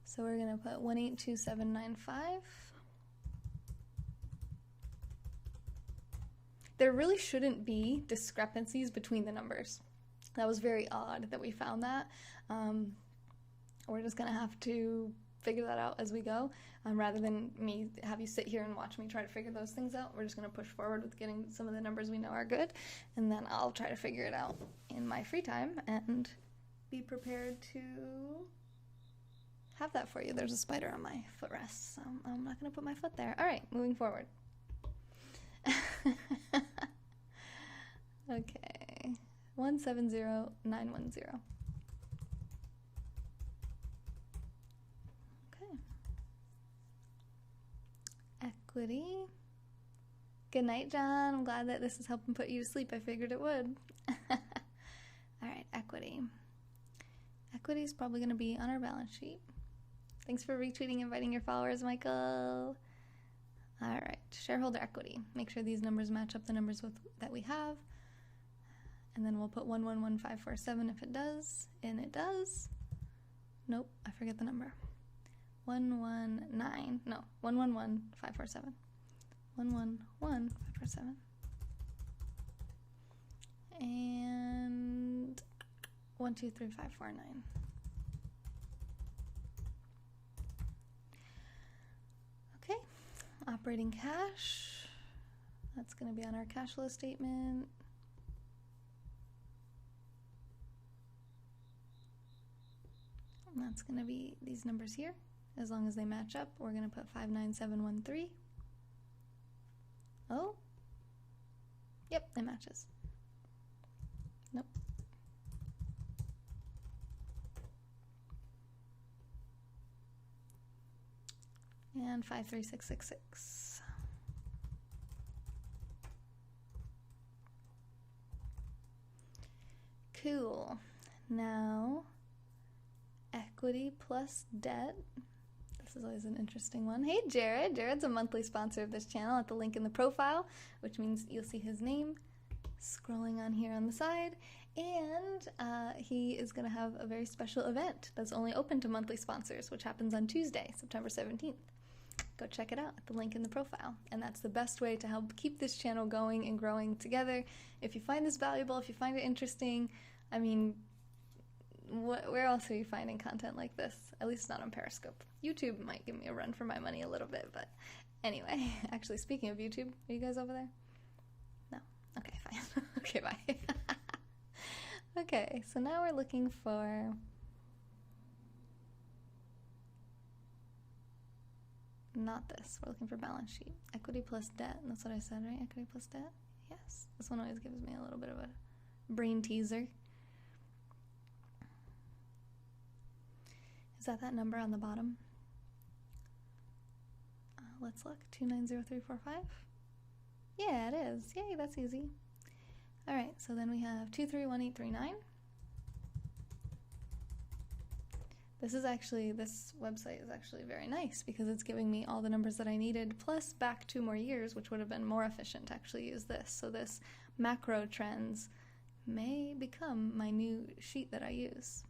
So we're going to put 182795. There really shouldn't be discrepancies between the numbers. That was very odd that we found that. We're just going to have to figure that out as we go. Rather than me have you sit here and watch me try to figure those things out, we're just going to push forward with getting some of the numbers we know are good, and then I'll try to figure it out in my free time and be prepared to have that for you. There's a spider on my footrest, so I'm not going to put my foot there. All right, moving forward. Okay, 170910. Equity. Good night, John. I'm glad that this is helping put you to sleep. I figured it would. All right, equity. Equity is probably going to be on our balance sheet. Thanks for retweeting and inviting your followers, Michael. All right, shareholder equity. Make sure these numbers match up the numbers that we have. And then we'll put 111547 if it does. And it does. Nope, I forget the number. 111547. 111547. And 123549. Okay, operating cash. That's going to be on our cash flow statement. And that's going to be these numbers here. As long as they match up, we're going to put 59713. Oh. Yep, it matches. Nope. And 53666. Cool. Now, equity plus debt. This is always an interesting one. Hey, Jared. Jared's a monthly sponsor of this channel at the link in the profile, which means you'll see his name scrolling on here on the side. And he is going to have a very special event that's only open to monthly sponsors, which happens on Tuesday, September 17th. Go check it out at the link in the profile. And that's the best way to help keep this channel going and growing together. If you find this valuable, if you find it interesting, I mean, where else are you finding content like this? At least not on Periscope. YouTube might give me a run for my money a little bit, but anyway. Actually, speaking of YouTube, are you guys over there? No? Okay, fine. Okay, bye. Okay, so now we're looking for... Not this. We're looking for balance sheet. Equity plus debt. That's what I said, right? Equity plus debt? Yes. This one always gives me a little bit of a brain teaser. Is that number on the bottom? Let's look. 290345. Yeah, it is. Yay, that's easy. All right, so then we have 231839. This website is actually very nice because it's giving me all the numbers that I needed, plus back 2 more years, which would have been more efficient to actually use this. So this macro trends may become my new sheet that I use.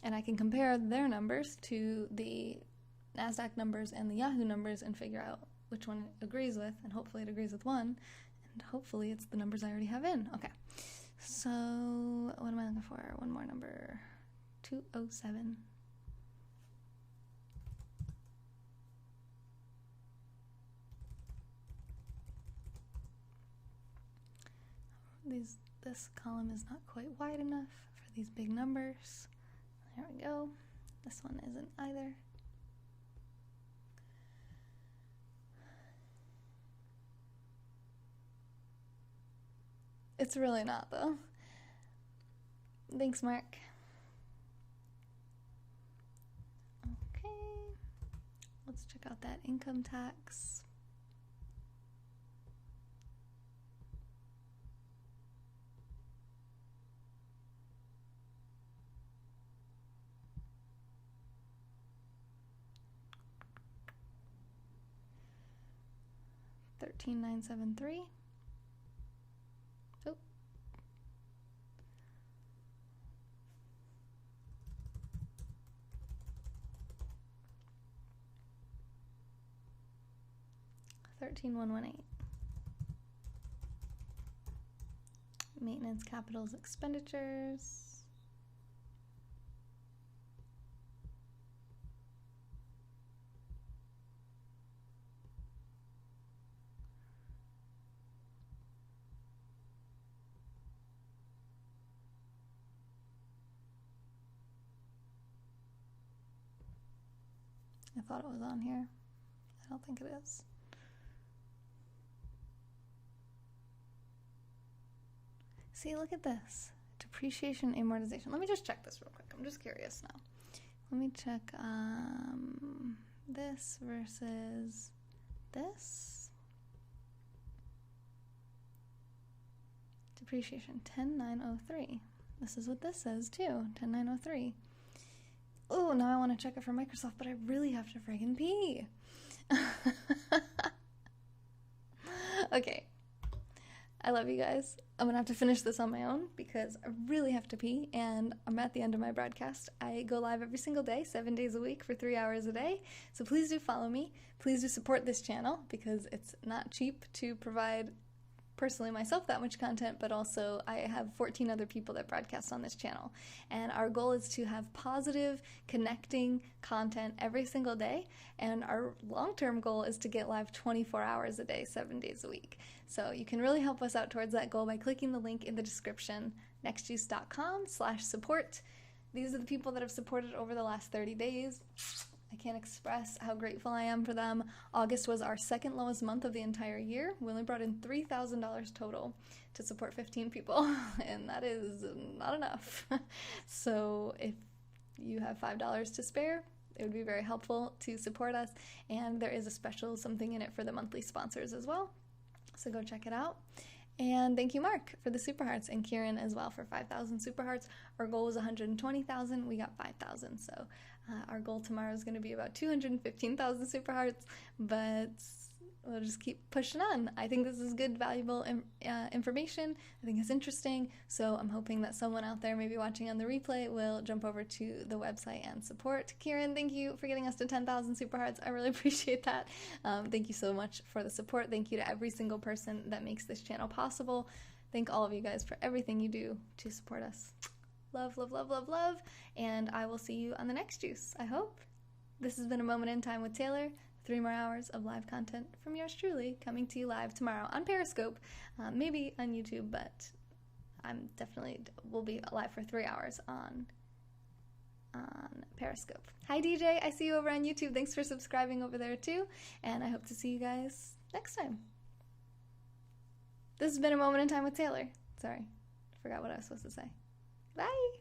And I can compare their numbers to the NASDAQ numbers and the Yahoo numbers and figure out which one it agrees with, and hopefully it agrees with one, and hopefully it's the numbers I already have in. Okay, so what am I looking for? One more number. 207. This column is not quite wide enough for these big numbers. There we go. This one isn't either. It's really not, though. Thanks, Mark. Okay. Let's check out that income tax. $13,973. Oh. $13,118. Maintenance capitals expenditures. I thought it was on here. I don't think it is. See, look at this. Depreciation, amortization. Let me just check this real quick. I'm just curious now. Let me check this versus this. Depreciation, 10,903. This is what this says too, 10,903. Oh, now I want to check it for Microsoft, but I really have to friggin' pee. Okay. I love you guys. I'm gonna have to finish this on my own because I really have to pee, and I'm at the end of my broadcast. I go live every single day, 7 days a week for 3 hours a day. So please do follow me. Please do support this channel because it's not cheap to provide personally myself that much content, but also I have 14 other people that broadcast on this channel. And our goal is to have positive, connecting content every single day. And our long-term goal is to get live 24 hours a day, 7 days a week. So you can really help us out towards that goal by clicking the link in the description, nextjuice.com/support. These are the people that have supported over the last 30 days. I can't express how grateful I am for them. August was our second lowest month of the entire year. We only brought in $3,000 total to support 15 people, and that is not enough. So if you have $5 to spare, it would be very helpful to support us, and there is a special something in it for the monthly sponsors as well. So go check it out. And thank you, Mark, for the super hearts, and Kieran as well for 5,000 super hearts. Our goal was 120,000. We got 5,000. So our goal tomorrow is going to be about 215,000 super hearts, but we'll just keep pushing on. I think this is good, valuable information. I think it's interesting. So I'm hoping that someone out there maybe watching on the replay will jump over to the website and support. Kieran, thank you for getting us to 10,000 super hearts. I really appreciate that. Thank you so much for the support. Thank you to every single person that makes this channel possible. Thank all of you guys for everything you do to support us. Love, love, love, love, love. And I will see you on the next juice, I hope. This has been A Moment in Time with Taylor. 3 more hours of live content from yours truly, coming to you live tomorrow on Periscope, maybe on YouTube, but I'm definitely will be live for 3 hours on Periscope. Hi DJ, I see you over on YouTube. Thanks for subscribing over there too, and I hope to see you guys next time. This has been A Moment in Time with Taylor. Sorry, I forgot what I was supposed to say. Bye!